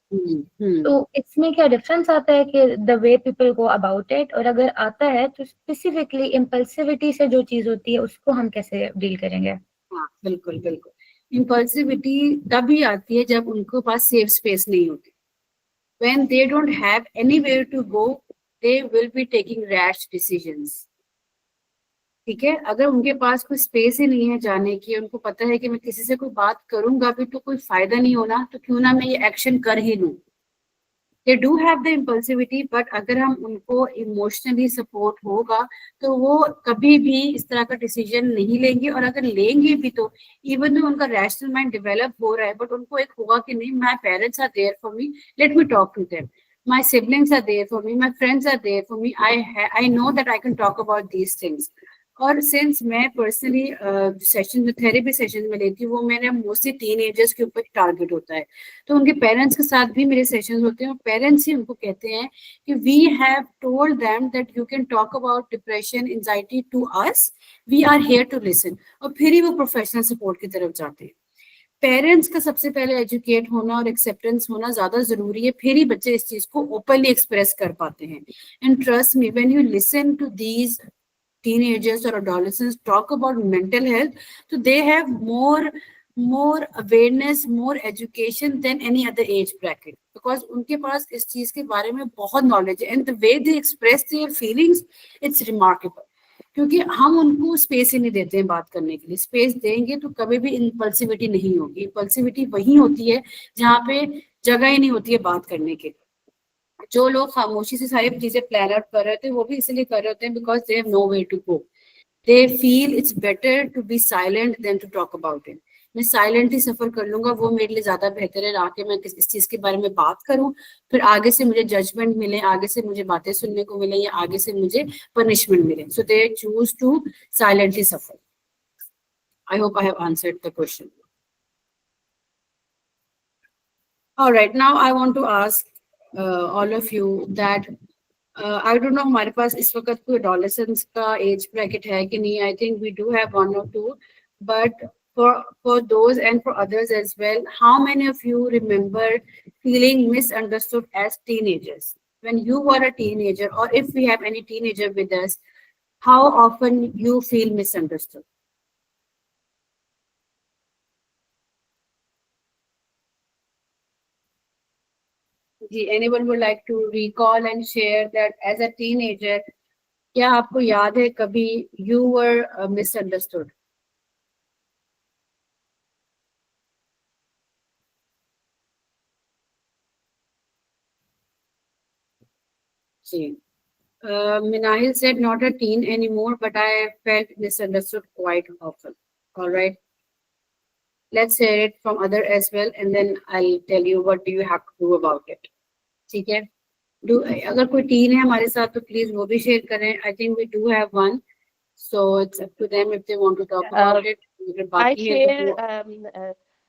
तो इसमें क्या डिफरेंस आता है कि the way people go about it, और अगर आता है तो स्पेसिफिकली इम्पल्सिविटी से जो चीज होती है उसको हम कैसे डील करेंगे? हाँ बिल्कुल बिल्कुल, इम्पल्सिविटी तभी आती है जब उनके पास सेफ स्पेस नहीं होती। When they don't have anywhere to go, they will be taking rash decisions. ठीक है, अगर उनके पास कोई स्पेस ही नहीं है जाने की, उनको पता है कि मैं किसी से कोई बात करूंगा भी तो कोई फायदा नहीं होना, तो क्यों ना मैं ये एक्शन कर ही लूं। They do have the impulsivity, but अगर हम उनको इमोशनली सपोर्ट होगा तो वो कभी भी इस तरह का डिसीजन नहीं लेंगे, और अगर लेंगे भी तो इवन तो उनका रैशनल माइंड डेवलप हो रहा है, बट उनको एक होगा कि नहीं, my parents are there for me, let me talk to them, my siblings are there for me, my friends are there for me, I know that I can talk about these things. और since मैं personally session में, therapy session में लेती हूँ, वो मेरे mostly teenagers के ऊपर टारगेट होता है, तो उनके पेरेंट्स के साथ भी मेरे सेशंस होते हैं, और पेरेंट्स ही उनको कहते हैं कि we have told them that you can talk about depression, anxiety to us, we are here to listen, और फिर ही वो प्रोफेशनल सपोर्ट की तरफ जाते हैं। पेरेंट्स का सबसे पहले एजुकेट होना और एक्सेप्टेंस होना ज्यादा जरूरी है, फिर ही बच्चे इस चीज को ओपनली एक्सप्रेस कर पाते हैं। And trust me, when you listen to these teenagers or adolescents talk about mental health, so they have more awareness, more education than any other age bracket, because उनके पास इस चीज के बारे में बहुत नॉलेज है, and the way they express their feelings, it's remarkable, क्योंकि हम उनको स्पेस ही नहीं देते हैं बात करने के लिए। स्पेस देंगे तो कभी भी इम्पल्सिविटी नहीं होगी। इम्पल्सिविटी वही होती है जहाँ पे जगह ही नहीं होती है बात करने के लिए। जो लोग खामोशी से सारी चीजें प्लान आउट कर रहे थे, वो भी इसलिए कर रहे होते हैं because they have no way to go, they feel it's better to be silent than to talk about it. मैं साइलेंट ही सफर कर लूंगा, वो मेरे लिए ज्यादा बेहतर है, आके मैं इस चीज के बारे में बात करूं, फिर आगे से मुझे जजमेंट मिले, आगे से मुझे बातें सुनने को मिले, या आगे से मुझे पनिशमेंट मिले। So they choose to silently suffer. I hope I have answered the question. Alright, now I want to ask all of you that I don't know हमारे पास इस वक्त कोई adolescents का age bracket है कि नहीं। I think we do have one or two, but for those and for others as well, how many of you remember feeling misunderstood as teenagers? When you were a teenager, or if we have any teenager with us, how often you feel misunderstood? Anyone would like to recall and share that as a teenager, क्या आपको याद है कभी you were misunderstood? Ji, Minahil said not a teen anymore, but I felt misunderstood quite often. All right, let's hear it from other as well, and then I'll tell you what do you have to do about it. ठीक है, अगर कोई tin है हमारे साथ तो please वो भी शेयर करें. I think we do have one, so it's up to them if they want to talk about it. अगर आई बाकी है शेयर तो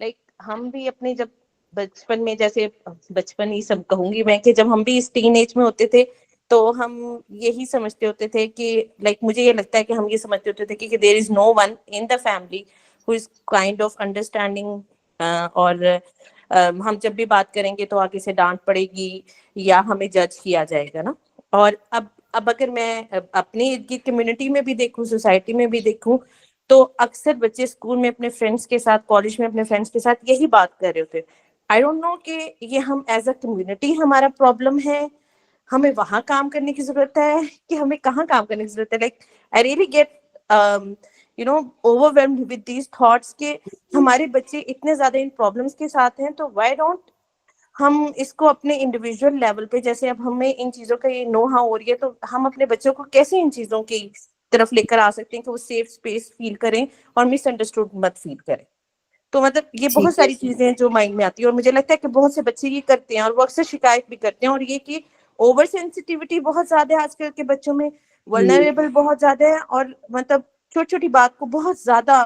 लाइक हम भी अपने जब बचपन में, जैसे बचपन ही सब कहूंगी मैं, कि जब हम भी इस टीन एज में होते थे तो हम यही समझते होते थे कि लाइक मुझे ये लगता है कि हम ये समझते होते थे कि there is no one in the family who is kind of understanding, और हम जब भी बात करेंगे तो आगे से डांट पड़ेगी या हमें जज किया जाएगा ना. और अब अगर मैं अपनी इर्द गिर्द कम्युनिटी में भी देखूं, सोसाइटी में भी देखूं, तो अक्सर बच्चे स्कूल में अपने फ्रेंड्स के साथ, कॉलेज में अपने फ्रेंड्स के साथ यही बात कर रहे होते. आई डोंट नो कि ये हम एज अ कम्युनिटी हमारा प्रॉब्लम है, हमें वहां काम करने की जरूरत है कि हमें कहाँ काम करने की जरूरत है. Like I really get overwhelmed with these thoughts कि हमारे बच्चे इतने ज्यादा इन प्रॉब्लम्स के साथ हैं, तो व्हाई डोंट हम इसको अपने इंडिविजुअल लेवल पे, जैसे अब हमें इन चीजों का ये नो हाउ हो रही है, तो हम अपने बच्चों को कैसे इन चीजों की तरफ लेकर आ सकते हैं कि वो सेफ स्पेस फील करें और मिसअंडरस्टूड मत फील करें. तो मतलब ये बहुत ठीक है. सारी चीजें हैं जो माइंड में आती है, और मुझे लगता है कि बहुत से बच्चे ये करते हैं और वो अक्सर शिकायत भी करते हैं, और ये कि ओवर सेंसिटिविटी बहुत ज्यादा है आजकल के बच्चों में, वल्नरेबल बहुत ज्यादा है, और मतलब छोटी छोटी बात को बहुत ज्यादा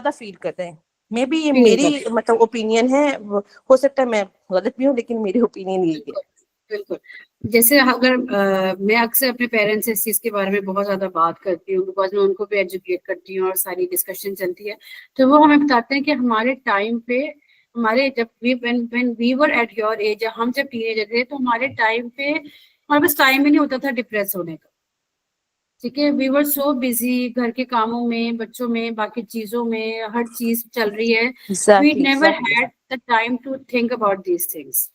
फील करते हैं. मे बी ये फील मेरी कर मतलब ओपिनियन है, हो सकता है मैं गलत भी हूँ, लेकिन मेरी ओपिनियन यही है. बिल्कुल बिल्कुल. जैसे अगर मैं अक्सर अपने पेरेंट्स से इस चीज के बारे में बहुत ज्यादा बात करती हूँ, बिकॉज मैं उनको भी एजुकेट करती हूँ और सारी डिस्कशन चलती है, तो वो हमें बताते हैं कि हमारे टाइम पे, हमारे जब when we were at your age, हम जब टीनेजर थे, तो हमारे टाइम पे हमारे पास टाइम ही नहीं होता था डिप्रेस होने का. ठीक है, वी वर सो बिजी घर के कामों में, बच्चों में, बाकी चीजों में, हर चीज चल रही है. We exactly never exactly had the time to think about these things.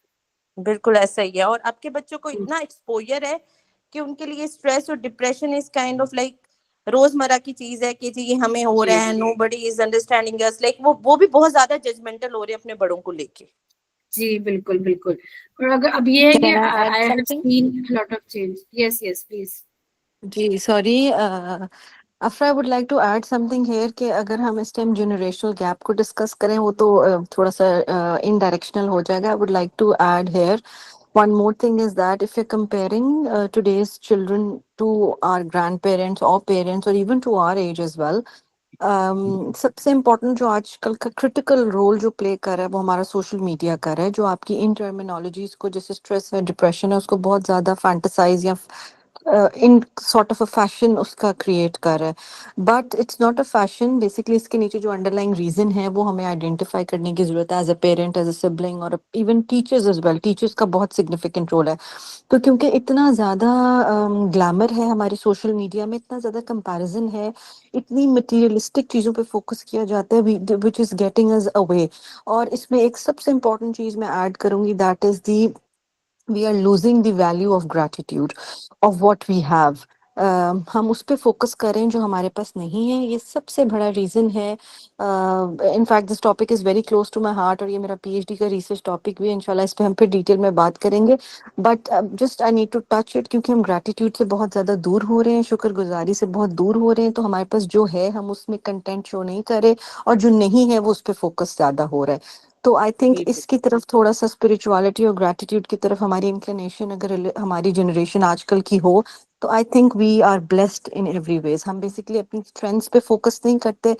बिल्कुल ऐसा ही है. और आपके बच्चों को इतना एक्सपोजर है कि उनके लिए स्ट्रेस और depression is kind of like रोजमर्रा की चीज है कि जी ये हमें हो जी रहा है, nobody is understanding us. Like वो भी बहुत ज्यादा जजमेंटल हो रहे हैं अपने बड़ों को लेके. जी बिल्कुल बिल्कुल. और अगर अब ये है कि Can I add I have something? Seen lot of change. Yes yes please. जी sorry Afra, I would like to add something here कि अगर हम इस टाइम जनरेशनल गैप को डिस्कस करें वो तो थोड़ा सा इनडायरेक्शनल हो जाएगा. I would like to add here one more thing is that if you're comparing today's children to our grandparents or parents or even to our age as well, सबसे important जो आजकल का क्रिटिकल रोल जो play कर रहा है वो हमारा सोशल मीडिया कर रहा है, जो आपकी इन टर्मिनोलॉजीज को, जैसे स्ट्रेस है, डिप्रेशन है, उसको बहुत ज़्यादा फैंटसाइज या in sort of a fashion उसका क्रिएट कर रहा है. But it's not a fashion. Basically इसके नीचे जो अंडरलाइंग रीजन है वो हमें आइडेंटिफाई करने की जरूरत है as a parent, as a sibling, और even teachers as well. Teachers का बहुत सिग्निफिकेंट रोल है. तो क्योंकि इतना ज़्यादा ग्लैमर है हमारी सोशल मीडिया में, इतना ज़्यादा कंपैरिजन है, इतनी मटेरियलिस्टिक चीज़ों पे फोकस किया जाता है which is getting us away. और इसमें एक सबसे इम्पोर्टेंट चीज़ मैं ऐड करूंगी, that is the we are losing the value of gratitude of what we have. हम उस पे फोकस करें जो हमारे पास नहीं है, ये सबसे बड़ा रीज़न है. In fact this topic is very close to my heart, और ये मेरा पीएचडी का रिसर्च टॉपिक भी है. इंशाल्लाह इस पे हम फिर डिटेल में बात करेंगे. But just I need to touch it, क्योंकि हम ग्रैटिट्यूड से बहुत ज़्यादा दूर हो रहे हैं, शुक्रगुजारी से बहुत दूर हो रहे हैं. तो हमारे पास जो है हम उसमें कंटेंट शो नहीं करें, और जो नहीं है वो उस पर फोकस ज़्यादा हो रहा है. तो आई थिंक बिल्कुल इसकी तरफ थोड़ा सा स्पिरिचुअलिटी और ग्रैटिट्यूड की तरफ हमारी इंक्लिनेशन अगर हमारी जनरेशन आजकल की हो, तो I think we are blessed in every ways. हम बेसिकली अपनी स्ट्रेंथ्स पे फोकस नहीं करते,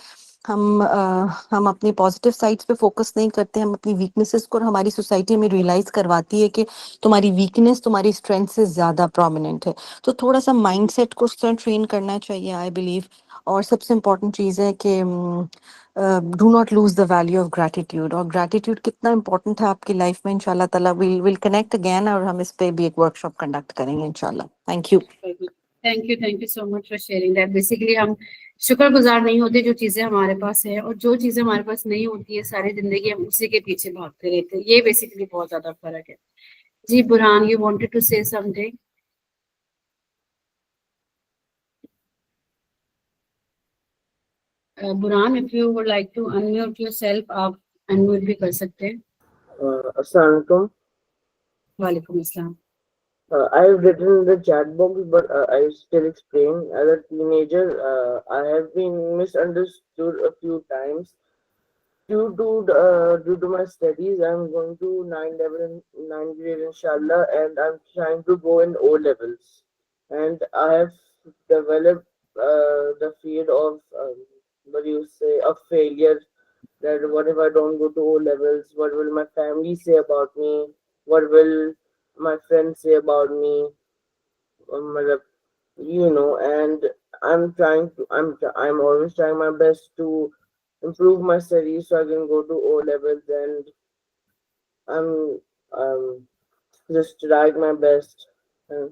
हम अपनी पॉजिटिव साइड्स पे फोकस नहीं करते, हम अपनी वीकनेसेस को, और हमारी सोसाइटी में रियलाइज करवाती है कि तुम्हारी वीकनेस तुम्हारी स्ट्रेंथ से ज़्यादा प्रोमिनेंट है. तो थोड़ा सा माइंडसेट को ट्रेन करना चाहिए, आई बिलीव. और सबसे इम्पोर्टेंट चीज़ है कि do not lose the value of gratitude. और ग्रैटिट्यूड कितना इंपॉर्टेंट है आपकी लाइफ में, इंशाल्लाह ताला विल कनेक्ट अगेन, और हम इस पे भी एक वर्कशॉप कंडक्ट करेंगे इंशाल्लाह. Thank you. Thank you so much for sharing that. Basically हम शुक्रगुजार नहीं होते जो चीजें हमारे पास है, और जो चीजें हमारे पास नहीं होती है सारी जिंदगी हम उसी के पीछे भागते रहते हैं. ये बेसिकली बहुत ज्यादा फर्क है. जी Burhan, you wanted to say something. Burhan, if you would like to unmute yourself, आप अनम्यूट भी कर सकते हैं. Assalamu alaikum. वालेकुम अस्सलाम. I have written in the chat box, but I still explain. As a teenager, I have been misunderstood a few times. due to my studies, I'm going to 9 level and 9 grade inshallah, and I'm trying to go in O levels. And I have developed the fear of what do you say, of failure. That what if I don't go to O levels? What will my family say about me? What will my friends say about me? मतलब, and I'm always trying my best to improve my studies so I can go to O levels, and I'm just trying my best. Uh,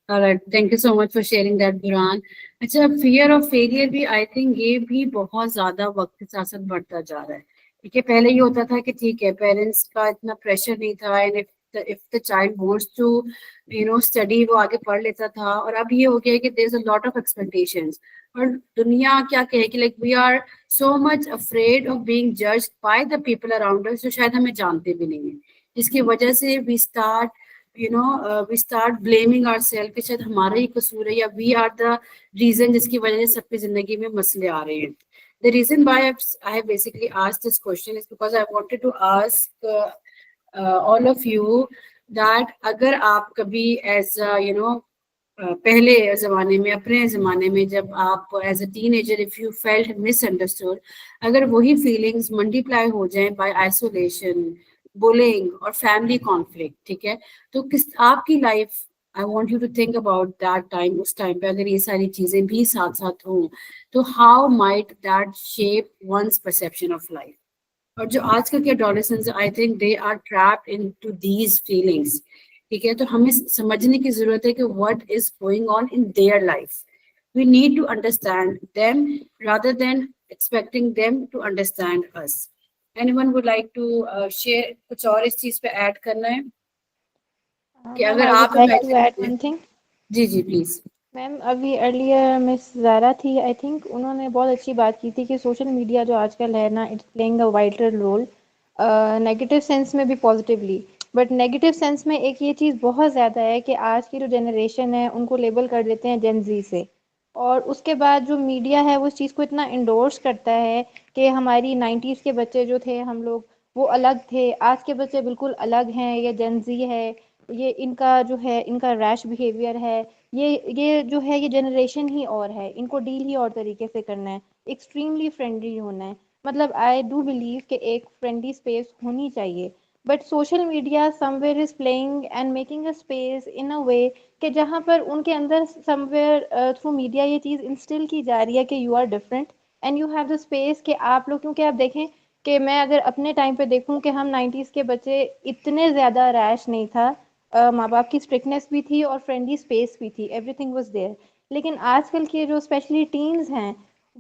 All right, thank you so much for sharing that, Buran. अच्छा, fear of failure भी I think ये भी बहुत ज्यादा वक्त के साथ साथ बढ़ता जा रहा है. ठीक है, पहले ये होता था कि ठीक है, पेरेंट्स का इतना प्रेशर नहीं था, and if the child wants to study, वो आगे पढ़ लेता था. और अब ये हो गया है कि there's a lot of expectations. और दुनिया क्या कहे कि like we are so much afraid of being judged by the people around us जो शायद हमें जानते भी नहीं है, जिसकी वजह से we start blaming ourselves कि शायद हमारा ही कसूर है, या we are the reason जिसकी वजह से सबकी जिंदगी में मसले आ रहे हैं. The reason why I have basically asked this question is because I wanted to ask all of you that अगर आप कभी as पहले जमाने में, अपने जमाने में जब आप as a teenager if you felt misunderstood, अगर वही फीलिंग्स मल्टीप्लाई हो जाएं बाय आइसोलेशन, बुलिंग और फैमिली कॉन्फ्लिक्ट, ठीक है, तो किस आपकी life, I want you to think about that time, उस टाइम पे अगर ये सारी चीजें भी साथ साथ हों, तो how might that shape one's perception of life. और जो आजकल के adolescents, I think they are trapped into these feelings. ठीक है, तो हमें समझने की जरूरत है कि what is going on in their life. We need to understand them rather than expecting them to understand us. Anyone would like to share, कुछ और इस चीज पे ऐड करना है कि मैम अगर आई आप would like to imagine add करें. One thing. जी जी प्लीज. मैम अभी अर्लियर मिस ज़ारा थी, आई थिंक उन्होंने बहुत अच्छी बात की थी कि सोशल मीडिया जो आजकल है ना, it's playing a vital role, negative sense में भी पॉजिटिवली. बट नेगेटिव सेंस में एक ये चीज़ बहुत ज़्यादा है कि आज की जो जनरेशन है उनको लेबल कर देते हैं जेन जी से, और उसके बाद जो मीडिया है वो उस चीज़ को इतना इंडोर्स करता है कि हमारी 90s के बच्चे जो थे हम लोग, वो अलग थे, आज के बच्चे बिल्कुल अलग हैं, ये जेन जी है, ये इनका जो है इनका रैश बिहेवियर है, ये जो है ये जनरेशन ही और है, इनको डील ही और तरीके से करना है, एक्सट्रीमली फ्रेंडली होना है. मतलब आई डू बिलीव कि एक फ्रेंडली स्पेस होनी चाहिए, but social media somewhere is playing and making a space in a way कि जहाँ पर उनके अंदर समवेयर थ्रू मीडिया ये चीज़ इंस्टिल की जा रही है कि you are different and you have the space कि आप लोग, क्योंकि आप देखें कि मैं अगर अपने टाइम पे देखूं कि हम 90s के बच्चे, इतने ज़्यादा रैश नहीं था, माँ बाप की स्ट्रिक्टनेस भी थी और फ्रेंडली स्पेस भी थी, एवरीथिंग वाज देयर. लेकिन आजकल के जो स्पेशली टीन्स हैं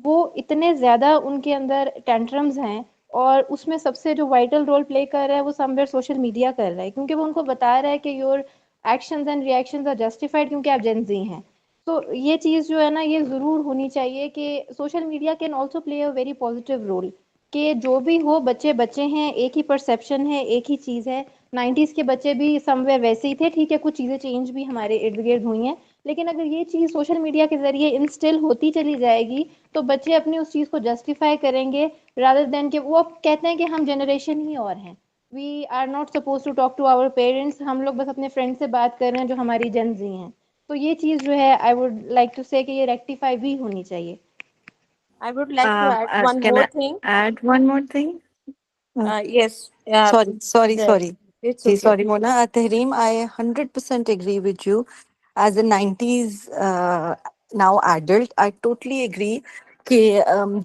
वो इतने ज़्यादा उनके अंदर टेंट्रम्स हैं, और उसमें सबसे जो वाइटल रोल प्ले कर रहा है वो समवेयर सोशल मीडिया कर रहा है, क्योंकि वो उनको बता रहा है कि your actions and reactions are justified क्योंकि आप जेन जी हैं. तो ये चीज़ जो है ना, ये ज़रूर होनी चाहिए कि social media can also play a very positive role, कि जो भी हो बच्चे बच्चे हैं, एक ही परसेप्शन है, एक ही चीज़ है. 90s के बच्चे भी समवेयर वैसे ही थे, ठीक है, कुछ चीज़ें चेंज भी हमारे इर्द गिर्द हुई हैं, लेकिन अगर ये चीज़ सोशल मीडिया के ज़रिए इंस्टिल होती चली जाएगी तो बच्चे अपनी उस चीज़ को जस्टिफाई करेंगे, रादर देन कि वो अब कहते हैं कि हम जनरेशन ही और हैं, we are not suppose to talk to our parents, हम लोग बस अपने फ्रेंड से बात कर रहे हैं जो हमारी जेन जी हैं. तो ये चीज़ जो है आई वुड लाइक टू से कि ये रेक्टिफाई भी होनी चाहिए. I would like to add one Can more I thing. add one more thing? Yes. Sorry. It's See, okay. sorry, Mona. Tehreem, I 100% agree with you. As a 90s now adult, I totally agree कि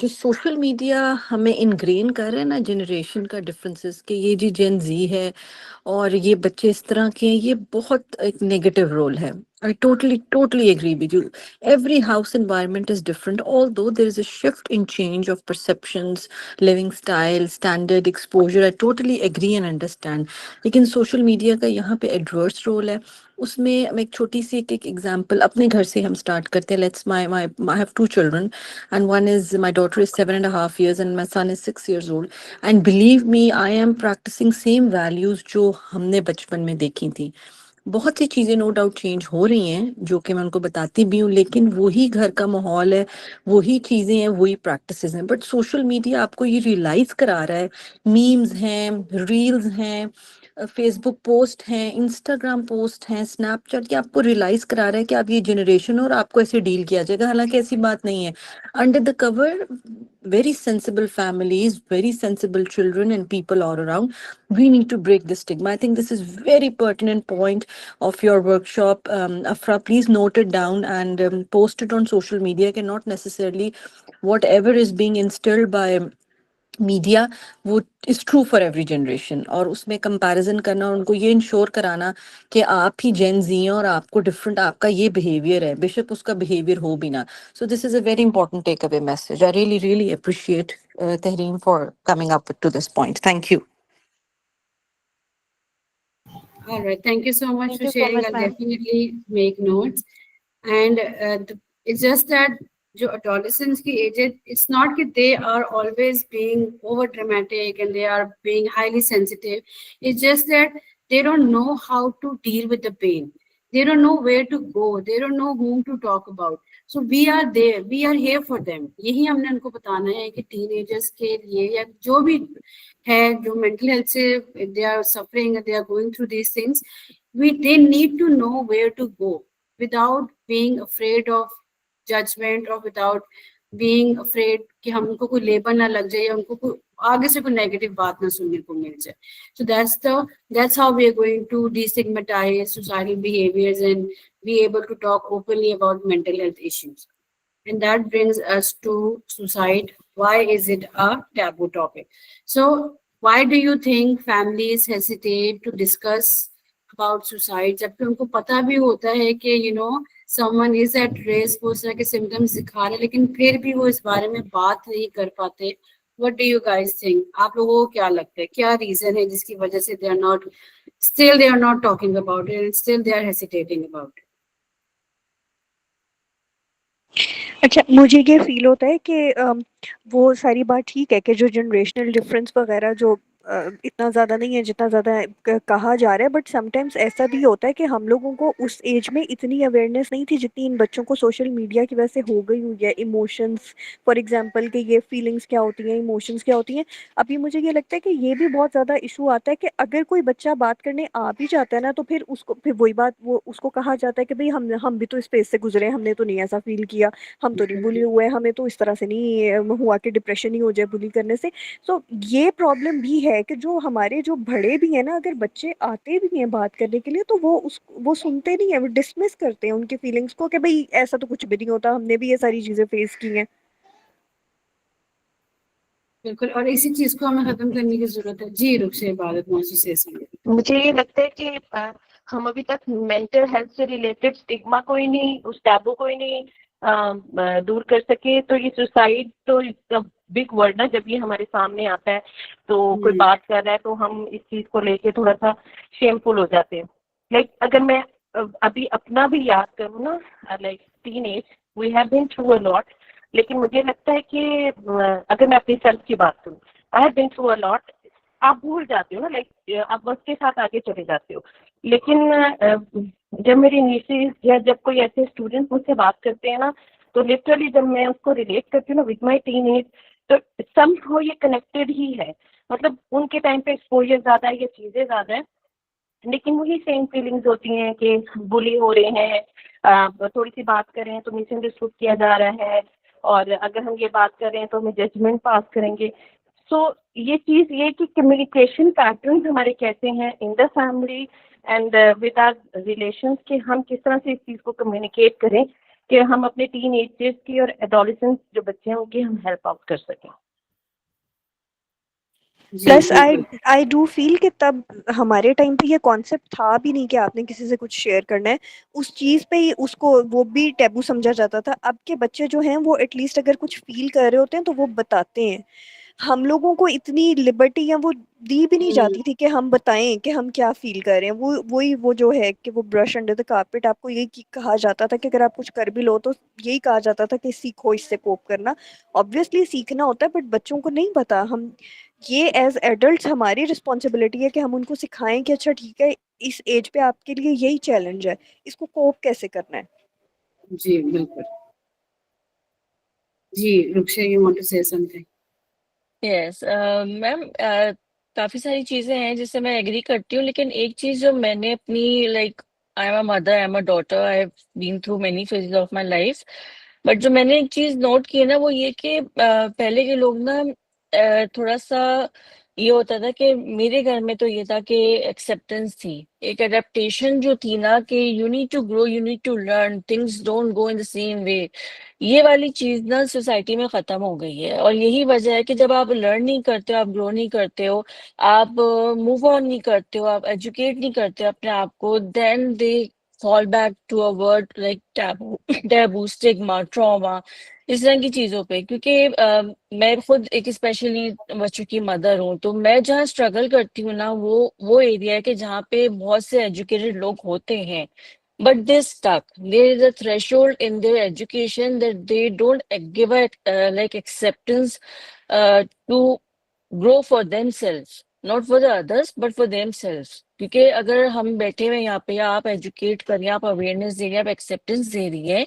जो social media हमें ingrained कर रहा है ना generation का differences, कि ये जी जेन जी है और ये बच्चे इस तरह के हैं, ये बहुत एक नेगेटिव रोल है. I totally agree with you. Every house environment is different, although there is a shift in change of perceptions, living style, standard exposure. I totally agree and understand. लेकिन सोशल मीडिया का यहाँ पे adverse role है. उसमें मैं एक छोटी सी एक एग्जांपल अपने घर से हम स्टार्ट करते हैं. Let's my I have 2 children and one is my daughter is 7.5 years and my son is 6 years old. And believe me, I am practicing same values जो हमने बचपन में देखी थी. बहुत सी चीज़ें नो डाउट चेंज हो रही हैं जो कि मैं उनको बताती भी हूँ, लेकिन वही घर का माहौल है, वही चीज़ें हैं, वही प्रैक्टिसेस हैं। बट सोशल मीडिया आपको ये रियलाइज करा रहा है, मीम्स हैं, रील्स हैं, फेसबुक पोस्ट हैं, इंस्टाग्राम पोस्ट हैं, स्नैपचैट, के आपको रियलाइज करा रहा है कि आप ये जनरेशन हो और आपको ऐसे डील किया जाएगा। हालांकि ऐसी बात नहीं है। Under the cover very sensible families, very sensible children and people all around, we need to break this stigma. I think this is very pertinent point of your workshop. Afra, please note it down and post it on social media. Can not necessarily whatever is being instilled by media वो is true for every generation, और उसमें comparison करना और उनको ये ensure कराना कि आप ही जेन जी हैं और आपको डिफरेंट आपका ये बिहेवियर है, बेशक उसका बिहेवियर हो भी ना। So this is a very important take away message. I really really appreciate Tahreen for coming up to this point. Thank you. All right, thank you so much Thank for you so sharing. much, I'll ma'am. definitely make notes. And it's just that जो adolescents की age है, it's not that they are always being over dramatic and they are being highly sensitive. It's just that they don't know how to deal with the pain. They don't know where to go. They don't know whom to talk about. So we are there. We are here for them. यही हमने उनको बताना है कि teenagers के लिए या जो भी है जो mental health से they are suffering and they are going through these things, they need to know where to go without being afraid of judgment or without being afraid कि हमको कोई लेबल ना लग जाए या उनको कोई आगे से कोई नेगेटिव बात ना सुनने को मिल जाए. So that's how we are going to destigmatize societal behaviors and be able to talk openly about mental health issues. And that brings us to suicide. Why is it a taboo topic? So why do you think families hesitate to discuss about suicide जबकि उनको पता भी होता है कि someone is at risk, वो उस तरह के symptoms दिखा रहे हैं, लेकिन फिर भी वो इस बारे में बात नहीं कर पाते. What do you guys think? आप लोगों को क्या लगता है, क्या reason है जिसकी वजह से they are not talking about it and still they are hesitating about it? अच्छा, मुझे ये फील होता है कि वो सारी बात ठीक है कि जो जनरेशनल डिफरेंस वगैरह जो इतना ज़्यादा नहीं है जितना ज़्यादा कहा जा रहा है, बट समटाइम्स ऐसा भी होता है कि हम लोगों को उस एज में इतनी अवेयरनेस नहीं थी जितनी इन बच्चों को सोशल मीडिया की वजह से हो गई हुई है। इमोशंस फॉर एग्जांपल कि ये फीलिंग्स क्या होती हैं, इमोशंस क्या होती हैं। अभी मुझे ये लगता है कि ये भी बहुत ज़्यादा इशू आता है कि अगर कोई बच्चा बात करने आ भी जाता है ना, तो फिर वही बात वो उसको कहा जाता है कि भाई हम भी तो इस पेज से गुजरे, हमने तो नहीं ऐसा फील किया, हम तो नहीं बुली हुए, हमें तो इस तरह से नहीं हुआ कि डिप्रेशन ही हो जाए बुली करने से। सो ये प्रॉब्लम भी है कि जो हमारे जो बड़े भी हैं ना, अगर बच्चे आते भी हैं बात करने के लिए तो वो सुनते नहीं है, वो डिसमिस करते हैं उनकी फीलिंग्स को कि भाई ऐसा तो कुछ भी नहीं होता, हमने भी ये सारी चीजें फेस की हैं। बिल्कुल, और इसी चीज को हमें खत्म करने की जरूरत है. जी रुख से इबादत मौसी से मुझे ये लगता है कि हम अभी तक मेंटल हेल्थ से रिलेटेड स्टिग्मा को ही नहीं, उस टैबू को ही नहीं दूर कर सके. तो ये सुसाइड तो बिग वर्ड ना, जब ये हमारे सामने आता है तो कोई बात कर रहा है तो हम इस चीज को लेके थोड़ा सा शेमफुल हो जाते हैं. लाइक अगर मैं अभी अपना भी याद करूँ ना, like teenage we have been through a lot. लेकिन मुझे लगता है कि अगर मैं अपनी सेल्फ की बात करूँ, I have been through a lot. आप भूल जाते हो ना, लाइक आप वक्त के साथ आगे चले जाते हो. लेकिन जब मेरी नीसेस या जब कोई ऐसे स्टूडेंट मुझसे बात करते हैं ना, तो लिटरली जब मैं उसको रिलेट करती हूँ ना विद माई टीनेज, तो समहाउ ये कनेक्टेड ही है. मतलब उनके टाइम पे एक्सपोजर ज़्यादा है, ये चीज़ें ज़्यादा है, लेकिन वही सेम फीलिंग्स होती हैं कि बुली हो रहे हैं, थोड़ी सी बात करें तो मिसअंडरस्टूड किया जा रहा है, और अगर हम ये बात करें तो हमें जजमेंट पास करेंगे. सो ये चीज़ ये कि कम्युनिकेशन पैटर्न्स हमारे कैसे हैं in the family and with our relations, कि हम किस तरह से इस चीज़ को कम्युनिकेट करें कि हम अपने टीन एजर्स की और एडोलेसेंस जो बच्चे हैं उनकी हम हेल्प आउट कर सकें. प्लस आई डू फील कि तब हमारे टाइम पे ये कॉन्सेप्ट था भी नहीं कि आपने किसी से कुछ शेयर करना है, उस चीज़ पे ही उसको वो भी टैबू समझा जाता था. अब के बच्चे जो हैं वो एटलीस्ट अगर कुछ फील कर रहे होते हैं तो वो बताते हैं. हम लोगों को इतनी लिबर्टी या वो दी भी नहीं जाती थी कि हम बताएं कि हम क्या फील कर रहे हैं. वो जो है कि वो ब्रश अंडर द कारपेट, आपको यही कहा जाता था कि अगर आप कुछ कर भी लो तो यही कहा जाता था कि सीखो इससे कोप करना. ऑब्वियसली सीखना होता है, बट बच्चों को नहीं पता. हम ये एज एडल्ट्स हमारी रिस्पॉन्सिबिलिटी है कि हम उनको सिखाएं कि अच्छा ठीक है, इस एज पे आपके लिए यही चैलेंज है, इसको कोप कैसे करना है। जी बिल्कुल। जी Ruksha, you want to say something? Yes ma'am, काफी सारी चीजें हैं जिससे मैं एग्री करती हूँ, लेकिन एक चीज जो मैंने अपनी like, I am a mother, I am a daughter, I have been through many phases of my life, but जो मैंने एक चीज नोट की है ना, वो ये कि पहले के लोग ना थोड़ा सा ये होता था कि मेरे घर में तो ये था कि एक्सेप्टेंस थी, एक एडेप्टेशन जो थी ना, कि you need to grow, you need to learn, things don't go in the same way. ये वाली चीज ना सोसाइटी में खत्म हो गई है, और यही वजह है कि जब आप लर्न नहीं करते हो, आप ग्रो नहीं करते हो, आप मूव ऑन नहीं करते हो, आप एजुकेट नहीं करते हो अपने आप को, then they fall back to a word like taboo, taboo, stigma, trauma, इस तरह की चीजों पे। क्योंकि मैं खुद एक स्पेशली बच्चों की मदर हूँ, तो मैं जहाँ स्ट्रगल करती हूँ ना, वो एरिया है कि जहाँ पे बहुत से एजुकेटेड लोग होते हैं, but they stuck. There is a threshold in their education that they don't give it like acceptance to grow for themselves, not for the others, but for themselves. क्योंकि अगर हम बैठे हुए यहाँ पे, या आप एजुकेट कर रही हैं, आप अवेयरनेस दे रही हैं, आप एक्सेप्टेंस दे रही हैं,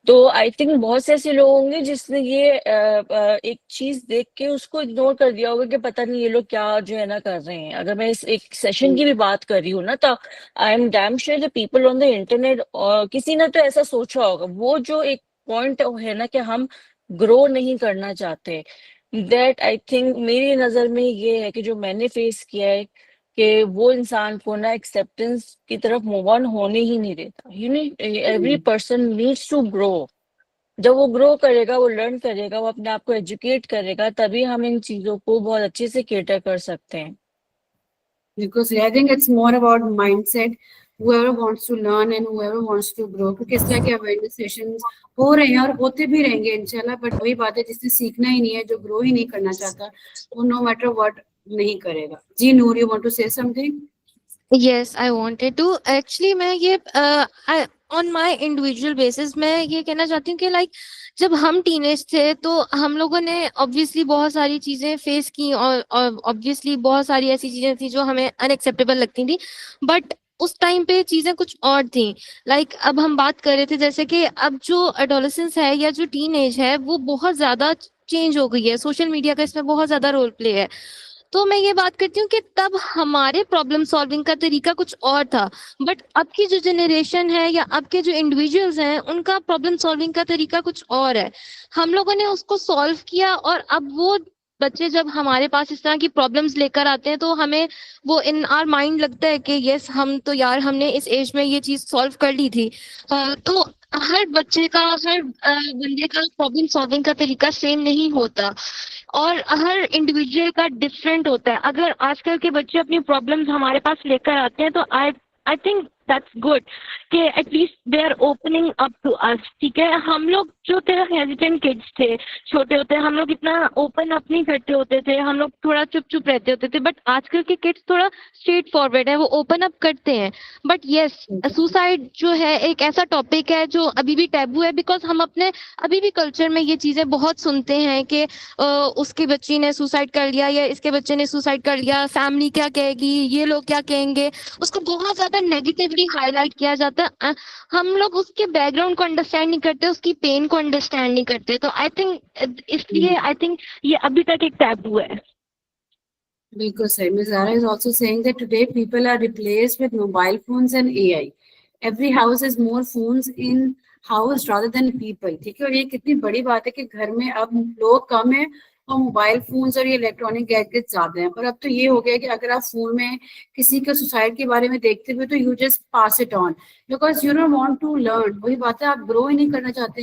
तो आई थिंक बहुत से ऐसे लोग होंगे जिसने ये एक चीज देख के उसको इग्नोर कर दिया होगा कि पता नहीं ये लोग क्या जो है ना कर रहे हैं। अगर मैं इस एक सेशन की भी बात कर रही हूँ ना, तो I am damn sure the people on the internet, किसी ने तो ऐसा सोचा होगा, वो जो एक पॉइंट है ना कि हम ग्रो नहीं करना चाहते, दैट आई थिंक मेरी नजर में ये है कि जो मैंने फेस किया है, कि वो इंसान को ना एक्सेप्टेंस की तरफ मूव ऑन होने ही नहीं देता। You need, every person needs to grow. जब वो ग्रो करेगा, वो लर्न करेगा, वो अपने आप को एजुकेट करेगा, तभी हम इन चीजों को बहुत अच्छे से केटर कर सकते हैं। Because I think it's more about mindset. Whoever wants to learn and whoever wants to grow, क्योंकि इस तरह के अवेयरनेस सेशंस हो रहे हैं और होते भी रहेंगे इंशाल्लाह। बट वही बात है, जिसने सीखना ही नहीं है, जो ग्रो ही नहीं करना चाहता, वो नो मैटर व्हाट नहीं करेगा। जी Noor, you want to say something? Yes, I wanted to. Actually, मैं ये on my individual basis मैं ये कहना चाहती हूँ कि like जब हम टीनेज थे तो हम लोगों ने obviously बहुत सारी चीजें फेस की, और obviously बहुत सारी ऐसी चीजें थी जो हमें अनएक्सेप्टेबल लगती थी, बट उस टाइम पे चीजें कुछ और थी। लाइक अब हम बात कर रहे थे जैसे कि अब जो एडोलेसेंस है या जो टीन एज है वो बहुत ज्यादा चेंज हो गई है, सोशल मीडिया का इसमें बहुत ज्यादा रोल प्ले है। तो मैं ये बात करती हूँ कि तब हमारे प्रॉब्लम सॉल्विंग का तरीका कुछ और था, बट अब की जो जनरेशन है या अब के जो इंडिविजुअल्स हैं उनका प्रॉब्लम सॉल्विंग का तरीका कुछ और है। हम लोगों ने उसको सॉल्व किया, और अब वो बच्चे जब हमारे पास इस तरह की प्रॉब्लम्स लेकर आते हैं तो हमें वो इन आवर माइंड लगता है कि यस, हम तो यार हमने इस एज में ये चीज सॉल्व कर ली थी। तो हर बच्चे का, हर बंदे का प्रॉब्लम सॉल्विंग का तरीका सेम नहीं होता, और हर इंडिविजुअल का डिफरेंट होता है। अगर आजकल के बच्चे अपनी प्रॉब्लम्स हमारे पास लेकर आते हैं तो आई थिंक दैट्स गुड कि at least they are opening up to us. ठीक है, हम लोग जो थे हेजिटेंट किड्स थे, छोटे होते हम लोग इतना ओपन अप नहीं करते होते थे, हम लोग थोड़ा चुप चुप रहते होते थे, बट आजकल के किड्स थोड़ा स्ट्रेट फॉरवर्ड है, वो ओपन अप करते हैं। बट यस, सुसाइड जो है एक ऐसा टॉपिक है जो अभी भी टैबू है, बिकॉज हम अपने अभी भी कल्चर में ये चीजें बहुत सुनते हैं कि उसकी बच्ची ने सुसाइड कर लिया या इसके बच्चे ने सुसाइड कर लिया, फैमिली क्या कहेगी, ये लोग क्या कहेंगे, उसको बहुत ज्यादा नेगेटिवली हाईलाइट किया जाता है। हम लोग उसके बैकग्राउंड को अंडरस्टैंड नहीं करते, उसकी पेन को अंडरस्टैंड नहीं करते। तो आई थिंक इसलिए आई थिंक ये अभी तक एक टैबू है। बिल्कुल सही। Ms. Zara is also saying that today people are replaced with mobile phones and AI. Every house has more phones in house rather than people. ठीक है, और ये कितनी बड़ी बात है कि घर में अब लोग कम है और मोबाइल फोन्स और ये इलेक्ट्रॉनिक गैजेट्स ज्यादा हैं। और अब तो ये हो गया कि अगर आप फोन में किसी का सुसाइड के बारे में देखते हुए तो you just pass it on, because you don't want to learn. वही बात है, आप ग्रो ही नहीं करना चाहते।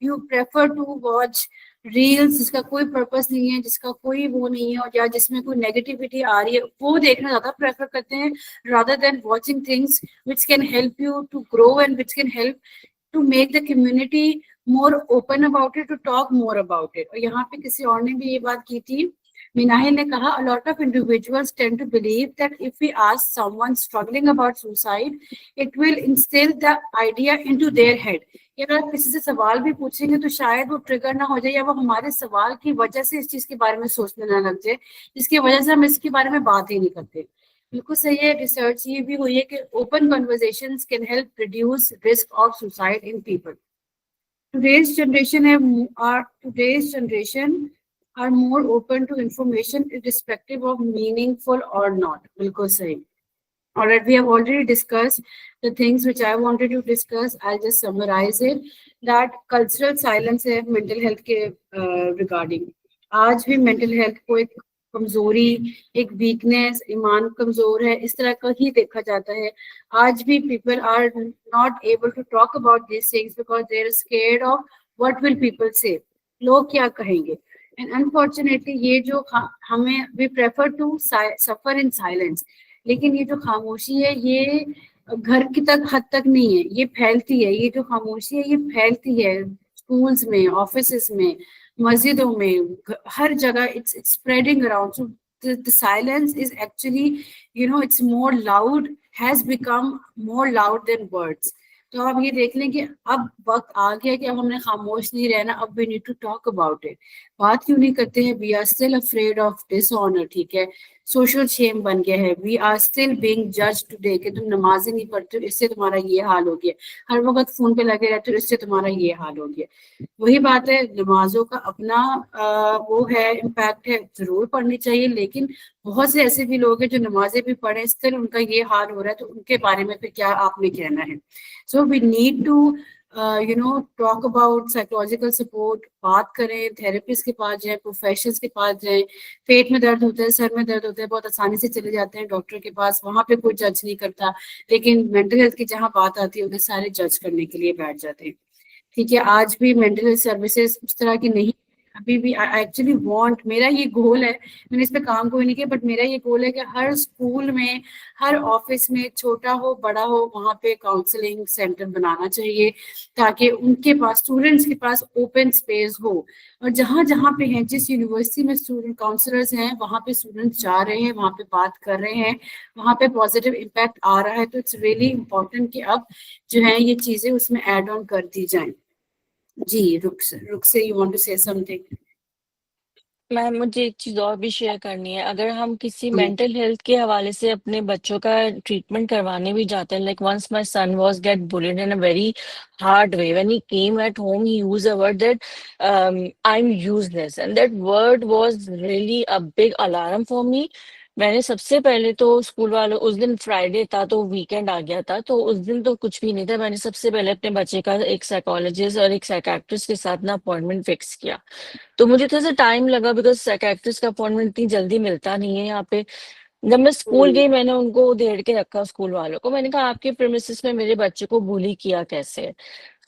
You prefer to watch reels जिसका कोई पर्पस नहीं है, जिसका कोई वो नहीं है, और या जिसमें कोई नेगेटिविटी आ रही है, वो देखना ज्यादा प्रेफर करते हैं rather than watching things which can help you to grow and which can help to make the community more open about it, to talk more about it. और यहाँ पे किसी और ने भी ये बात की थी Minahil ने कहा, a lot of individuals tend to believe that if we ask someone struggling about suicide, it will instill the idea into their head. या अगर आप किसी से सवाल भी पूछेंगे तो शायद वो ट्रिगर ना हो जाए, या वो हमारे सवाल की वजह से इस चीज के बारे में सोचने ना लग जाए, जिसकी वजह से हम इसके बारे में बात ही नहीं करते. बिल्कुल सही है. रिसर्च ये भी हुई है कि open conversations can help reduce risk of suicide in people. Today's generation are more open to information irrespective of meaningful or not. बिल्कुल सही. All right, we have already discussed the things which I wanted to discuss. I'll just summarize it. That cultural silence है mental health के regarding. आज भी mental health को एक कमजोरी, एक वीकनेस, ईमान कमजोर है, इस तरह का ही देखा जाता है. आज भी people are not able to talk about these things because they are scared of what will people say. लोग क्या कहेंगे. And unfortunately ये जो हमें we prefer to suffer in silence. लेकिन ये जो खामोशी है ये घर की हद तक नहीं है, ये फैलती है. ये जो खामोशी है ये फैलती है स्कूल्स में, ऑफिसेस में, मस्जिदों में, हर जगह. It's spreading around. So the silence is actually, it's more loud, has become more loud than words. तो आप ये देख लें कि अब वक्त आ गया कि अब हमने खामोश नहीं रहना. अब we need to talk about it. बात क्यों नहीं करते हैं? We are still afraid of dishonour. ठीक है, सोशल शेम बन गया है. वी आर स्टिल बीइंग जज टुडे कि तुम नमाज ही नहीं पढ़ते हो, इससे तुम्हारा ये हाल हो गया. हर वक्त फोन पे लगे रहते हो, इससे तुम्हारा ये हाल हो गया. वही बात है, नमाजों का अपना वो है, इम्पैक्ट है. जरूर पढ़नी चाहिए, लेकिन बहुत से ऐसे भी लोग हैं जो नमाजें भी पढ़े, स्टिल उनका ये हाल हो रहा है. तो उनके बारे में फिर क्या आपने कहना है? So we need to talk about psychological support. बात करें, थेरेपिस्ट के पास जाएं, प्रोफेशनल्स के पास जाएं. पेट में दर्द होता है, सर में दर्द होता है, बहुत आसानी से चले जाते हैं डॉक्टर के पास, वहां पे कोई जज नहीं करता. लेकिन मेंटल हेल्थ की जहां बात आती है उन्हें सारे जज करने के लिए बैठ जाते हैं. ठीक है, आज भी मेंटल हेल्थ सर्विसेज उस तरह की नहीं. अभी भी आई एक्चुअली वांट, मेरा ये गोल है, मैंने इस पे काम कोई नहीं किया, बट मेरा ये गोल है कि हर स्कूल में, हर ऑफिस में, छोटा हो बड़ा हो, वहाँ पे काउंसलिंग सेंटर बनाना चाहिए, ताकि उनके पास, स्टूडेंट्स के पास ओपन स्पेस हो. और जहाँ जहाँ पे हैं, जिस यूनिवर्सिटी में स्टूडेंट काउंसलर्स हैं, वहाँ पे स्टूडेंट्स जा रहे हैं, वहाँ पे बात कर रहे हैं, वहाँ पे पॉजिटिव इम्पैक्ट आ रहा है. तो इट्स रियली इम्पोर्टेंट कि अब जो है ये चीजें उसमें ऐड ऑन कर दी जाएं. जी, रुक से you want to say something? Ma'am, मुझे एक चीज और भी शेयर करनी है. अगर हम किसी मेंटल हेल्थ के हवाले से अपने बच्चों का ट्रीटमेंट करवाने भी जाते हैं, like once my son was get bullied in a very hard way. When he came at home he used a word that I am useless, and that word was really a big alarm for me. मैंने सबसे पहले तो school वालों, उस दिन Friday था तो weekend आ गया था, तो उस दिन तो कुछ भी नहीं था. मैंने सबसे पहले अपने बच्चे का एक साइकोलॉजिस्ट और एक साइकेट्रिस्ट के साथ ना अपॉइंटमेंट फिक्स किया. तो मुझे थोड़ा सा टाइम लगा, बिकॉज साइकेट्रिस्ट का अपॉइंटमेंट इतनी जल्दी मिलता नहीं है यहाँ पे. जब मैं स्कूल गई, मैंने उनको उधेड़ के रखा, स्कूल वालों को. मैंने कहा आपके प्रेमिसेस में मेरे बच्चे को बुली किया कैसे.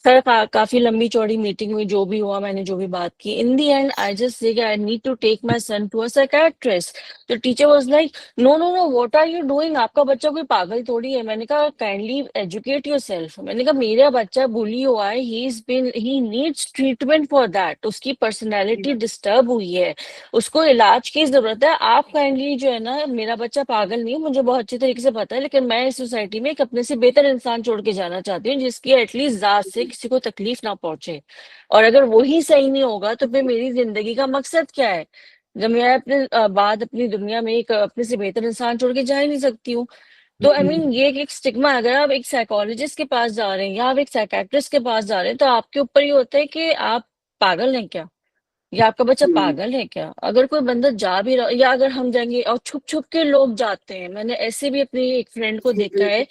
सर काफी लंबी चौड़ी मीटिंग हुई, जो भी हुआ, मैंने जो भी बात की. इन दी and I just say I need to take my son to a psychiatrist. तो teacher was like no no no, what are you doing, आपका बच्चा कोई पागल थोड़ी है. मैंने कहा काइंडली एजुकेट योरसेल्फ. मैंने कहा मेरा बच्चा बुली हुआ है, he needs treatment for that. उसकी पर्सनैलिटी डिस्टर्ब हुई है, उसको इलाज की जरूरत है. आप काइंडली जो है ना, मेरा बच्चा पागल नहीं है, मुझे बहुत अच्छे तरीके से पता है, लेकिन मैं इस सोसाइटी में एक अपने से बेहतर इंसान छोड़ के जाना चाहती हूँ, जिसकी एटलीस्ट जात से किसी को तकलीफ ना पहुंचे. और अगर वही सही नहीं होगा तो फिर मेरी जिंदगी का मकसद क्या है, जब मैं अपने बाद अपनी दुनिया में एक अपने से बेहतर इंसान छोड़ के जा ही नहीं सकती हूँ. तो आई मीन ये एक स्टिग्मा. अगर आप एक साइकोलॉजिस्ट के पास जा रहे हैं या आप एक साइकेट्रिस्ट के पास जा रहे हैं, तो आपके ऊपर ये होता है कि आप पागल हैं क्या, या आपका बच्चा पागल है क्या. अगर कोई बंदा जा भी रहा, या अगर हम जाएंगे और छुप छुप के लोग जाते हैं. मैंने ऐसे भी अपनी एक फ्रेंड को देखा है,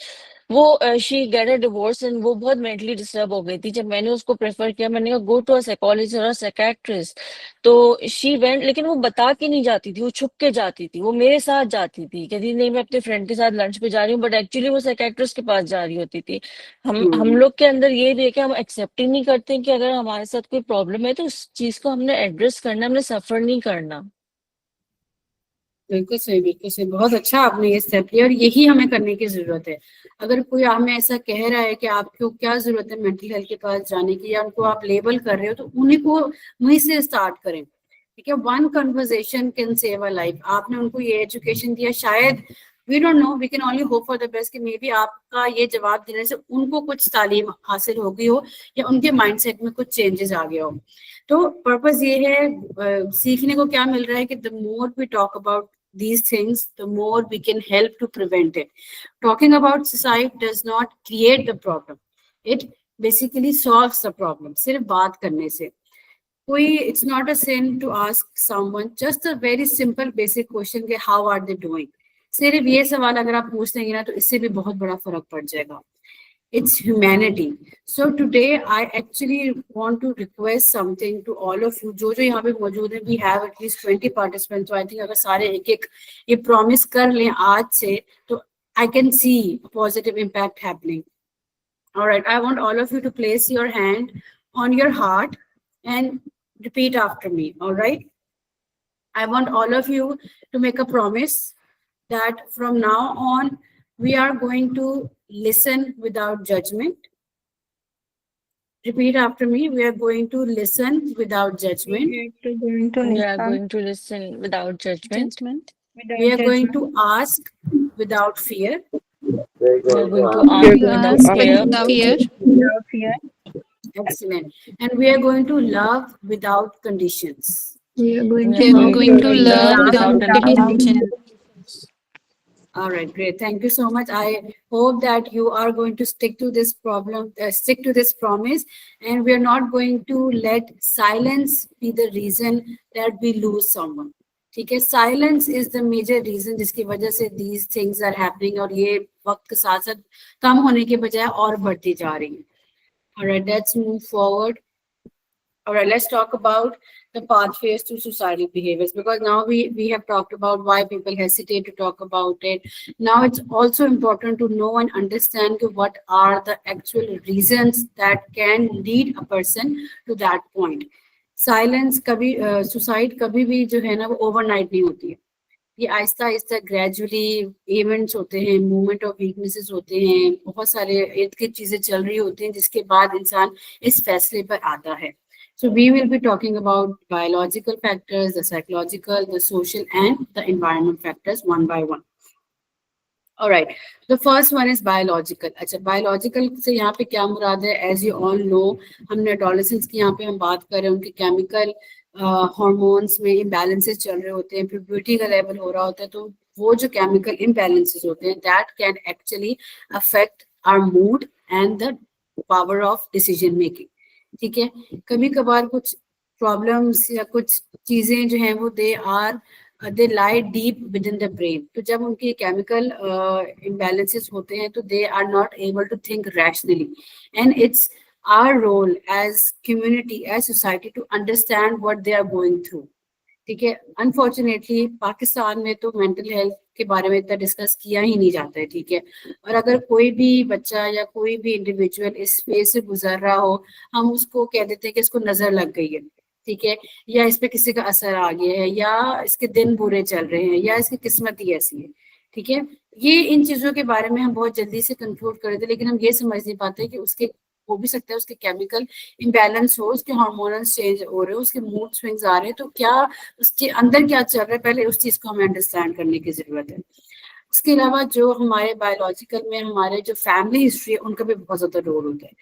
वो she get a divorce and वो बहुत मेंटली डिस्टर्ब हो गई थी. जब मैंने उसको प्रेफर किया, मैंने कहा गो टू अ साइकोलॉजिस्ट और साइकेट्रिस्ट, तो शी वेंट. लेकिन वो बता के नहीं जाती थी, वो छुप के जाती थी. वो मेरे साथ जाती थी, कहती नहीं मैं अपने फ्रेंड के साथ लंच पे जा रही हूँ, बट एक्चुअली वो साइकेट्रिस्ट के पास जा रही होती थी. हम लोग के अंदर ये देखे हम एक्सेप्ट ही नहीं करते कि अगर हमारे साथ कोई प्रॉब्लम है तो उस चीज को हमने एड्रेस करना, हमने सफर नहीं करना. बिल्कुल सही, बिल्कुल सही. बहुत अच्छा आपने ये स्टेप लिया, और यही हमें करने की जरूरत है. अगर कोई हमें ऐसा कह रहा है कि आपको क्या जरूरत है मेंटल हेल्थ के पास जाने की, या उनको आप लेबल कर रहे हो, तो उन्हीं को वहीं से स्टार्ट करें. ठीक है, one conversation can save a life. आपने उनको ये एजुकेशन दिया, शायद we don't know, we can only hope for the best कि मे बी आपका ये जवाब देने से उनको कुछ तालीम हासिल हो गई हो या उनके माइंडसेट में कुछ चेंजेस आ गया हो। तो पर्पस ये है, सीखने को क्या मिल रहा है कि the more we talk about these things, the more we can help to prevent it. Talking about suicide does not create the problem. It basically solves the problem. सिर्फ बात करने से कोई, it's not a sin to ask someone just a very simple basic question कि how are they doing. सिर्फ ये सवाल अगर आप पूछ लेंगे ना तो इससे भी बहुत बड़ा फर्क पड़ जाएगा. It's humanity. So today I actually want to request something to all of you. जो यहाँ पे मौजूद हैं, we have at least 20 participants. So I think अगर सारे एक ये promise कर लें आज से, तो I can see a positive impact happening. All right, I want all of you to place your hand on your heart and repeat after me. All right, I want all of you to make a promise that from now on we are going to listen without judgment. Repeat after me. We are going to listen without judgment. We are going to listen without judgment. We are going to ask without fear. We're We are going going to to ask ask without fear. Excellent. And we are going to love without conditions. We are going to love without conditions. All right, great. Thank you so much. I hope that you are going to stick to this stick to this promise, and we are not going to let silence be the reason that we lose someone. ठीक है, silence is the major reason जिसकी वजह से these things are happening, और ये वक्त के साथ साथ कम होने के बजाय और बढ़ती जा रही है. All right, let's move forward. All right, let's talk about the pathways to suicidal behaviors, because now we have talked about why people hesitate to talk about it. Now it's also important to know and understand what are the actual reasons that can lead a person to that point. Silence कभी suicide कभी भी जो है ना वो overnight नहीं होती है. ये आहिस्ता आहिस्ता ग्रेजुअली इवेंट्स होते हैं, मूवमेंट ऑफ वीकनेसेस होते हैं, बहुत सारे इर्द गिर्द चीजें चल रही होती हैं जिसके बाद इंसान इस फैसले पर आता है. So we will be talking about biological factors, the psychological, the social, and the environment factors one by one. All right. The first one is biological. अच्छा, biological से यहाँ पे क्या मुराद है? As you all know, हमने adolescents की यहाँ पे हम बात कर रहे हैं, उनके chemical hormones में imbalances चल रहे होते हैं, puberty का level हो रहा होता है, तो वो जो chemical imbalances होते हैं, that can actually affect our mood and the power of decision making. ठीक है, कभी कभार कुछ प्रॉब्लम्स या कुछ चीजें जो हैं वो they lie deep within the brain. तो जब उनके chemical imbalances होते हैं तो they are not able to think rationally, and it's our role as community, as society, to understand what they are going through. ठीक है, अनफॉर्चुनेटली पाकिस्तान में तो मेंटल हेल्थ के बारे में इतना डिस्कस किया ही नहीं जाता है. ठीक है, और अगर कोई भी बच्चा या कोई भी इंडिविजुअल इस फेज से गुजर रहा हो, हम उसको कह देते हैं कि इसको नजर लग गई है. ठीक है, या इस पे किसी का असर आ गया है, या इसके दिन बुरे चल रहे हैं, या इसकी किस्मत ही ऐसी है. ठीक है, ये इन चीजों के बारे में हम बहुत जल्दी से कंक्लूड कर देते, लेकिन हम ये समझ नहीं पाते कि उसके हो भी सकता है उसके केमिकल इम्बैलेंस हो, उसके हार्मोनल चेंज हो रहे हो, उसके मूड स्विंग्स आ रहे हैं, तो क्या उसके अंदर क्या चल रहा है, पहले उस चीज को हमें अंडरस्टैंड करने की जरूरत है. उसके अलावा जो हमारे बायोलॉजिकल में हमारे जो फैमिली हिस्ट्री है उनका भी बहुत ज्यादा रोल होता है.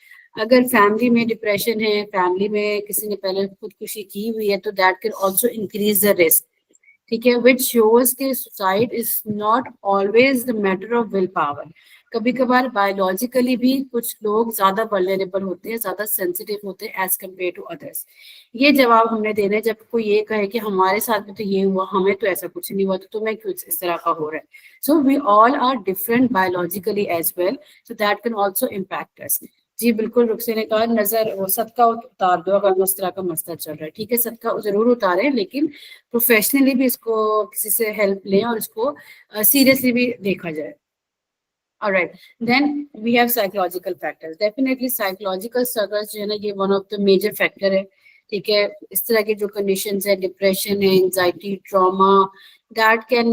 अगर फैमिली में डिप्रेशन है, फैमिली में किसी ने पहले खुदकुशी की हुई है, तो that can also increase the risk. ठीक है, विच शोज के suicide is not always the matter of will power. कभी कभार बायोलॉजिकली भी कुछ लोग ज्यादा वल्नरेबल होते हैं, ज्यादा सेंसिटिव होते हैं एज कम्पेयर टू अदर्स. ये जवाब हमने देना है जब कोई ये कहे कि हमारे साथ में तो ये हुआ, हमें तो ऐसा कुछ नहीं हुआ, तो तुम्हें क्यों इस तरह का हो रहा है. So we all are different biologically as well, so that can also impact us. जी बिल्कुल, रुखसे ने कहा नजर वो सदका उतार दो अगर उस तरह का मसला चल रहा है. ठीक है, सदका जरूर उतारें, लेकिन प्रोफेशनली भी इसको किसी से हेल्प लें और इसको सीरियसली भी देखा जाए. All right, then we have psychological factors. Definitely psychological struggles जो है ना, ये one of the major factor है. ठीक है, इस तरह की जो conditions है, depression है, anxiety, trauma, that can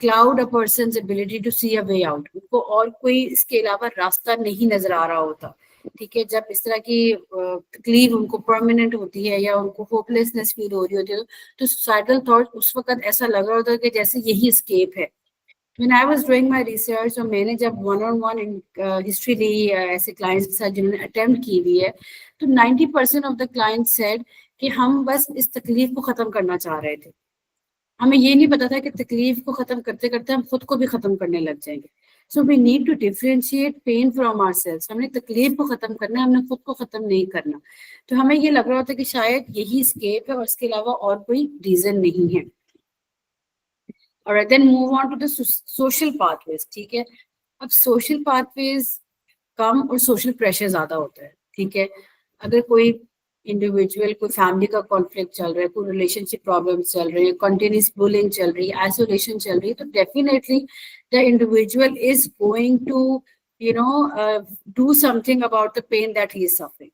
cloud a person's ability to see a way out. उनको और कोई इसके अलावा रास्ता नहीं नजर आ रहा होता. ठीक है, जब इस तरह की तकलीफ उनको परमानेंट होती है या उनको होपलेसनेस फील हो रही होती है, तो सुसाइडल थॉट उस वक्त ऐसा लग रहा होता है कि जैसे यही एस्केप है। When I was doing my research, और मैंने जब one-on-one हिस्ट्री ली ऐसे क्लाइंट्स के साथ जिन्होंने अटेम्प्ट की हुई है, तो 90% ऑफ द क्लाइंट्स सेड कि हम बस इस तकलीफ को खत्म करना चाह रहे थे, हमें ये नहीं पता था कि तकलीफ को खत्म करते करते हम खुद को भी खत्म करने लग जाएंगे। So we need to differentiate pain from ourselves. हमने तकलीफ को खत्म करना है, हमने खुद को खत्म नहीं करना। तो हमें ये लग रहा होता है कि शायद यही एस्केप है और इसके अलावा और कोई रीजन नहीं है। और then move on to the social pathways. ठीक है, अब सोशल पाथवेज कम और सोशल प्रेशर ज्यादा होता है। ठीक है, अगर कोई इंडिविजुअल, कोई फैमिली का कॉन्फ्लिक्ट चल रहा है, कोई रिलेशनशिप प्रॉब्लम्स चल रही है, कंटिन्यूस बुलिंग चल रही है, आइसोलेशन चल रही है, तो definitely the individual is going to do something about the pain that he is suffering.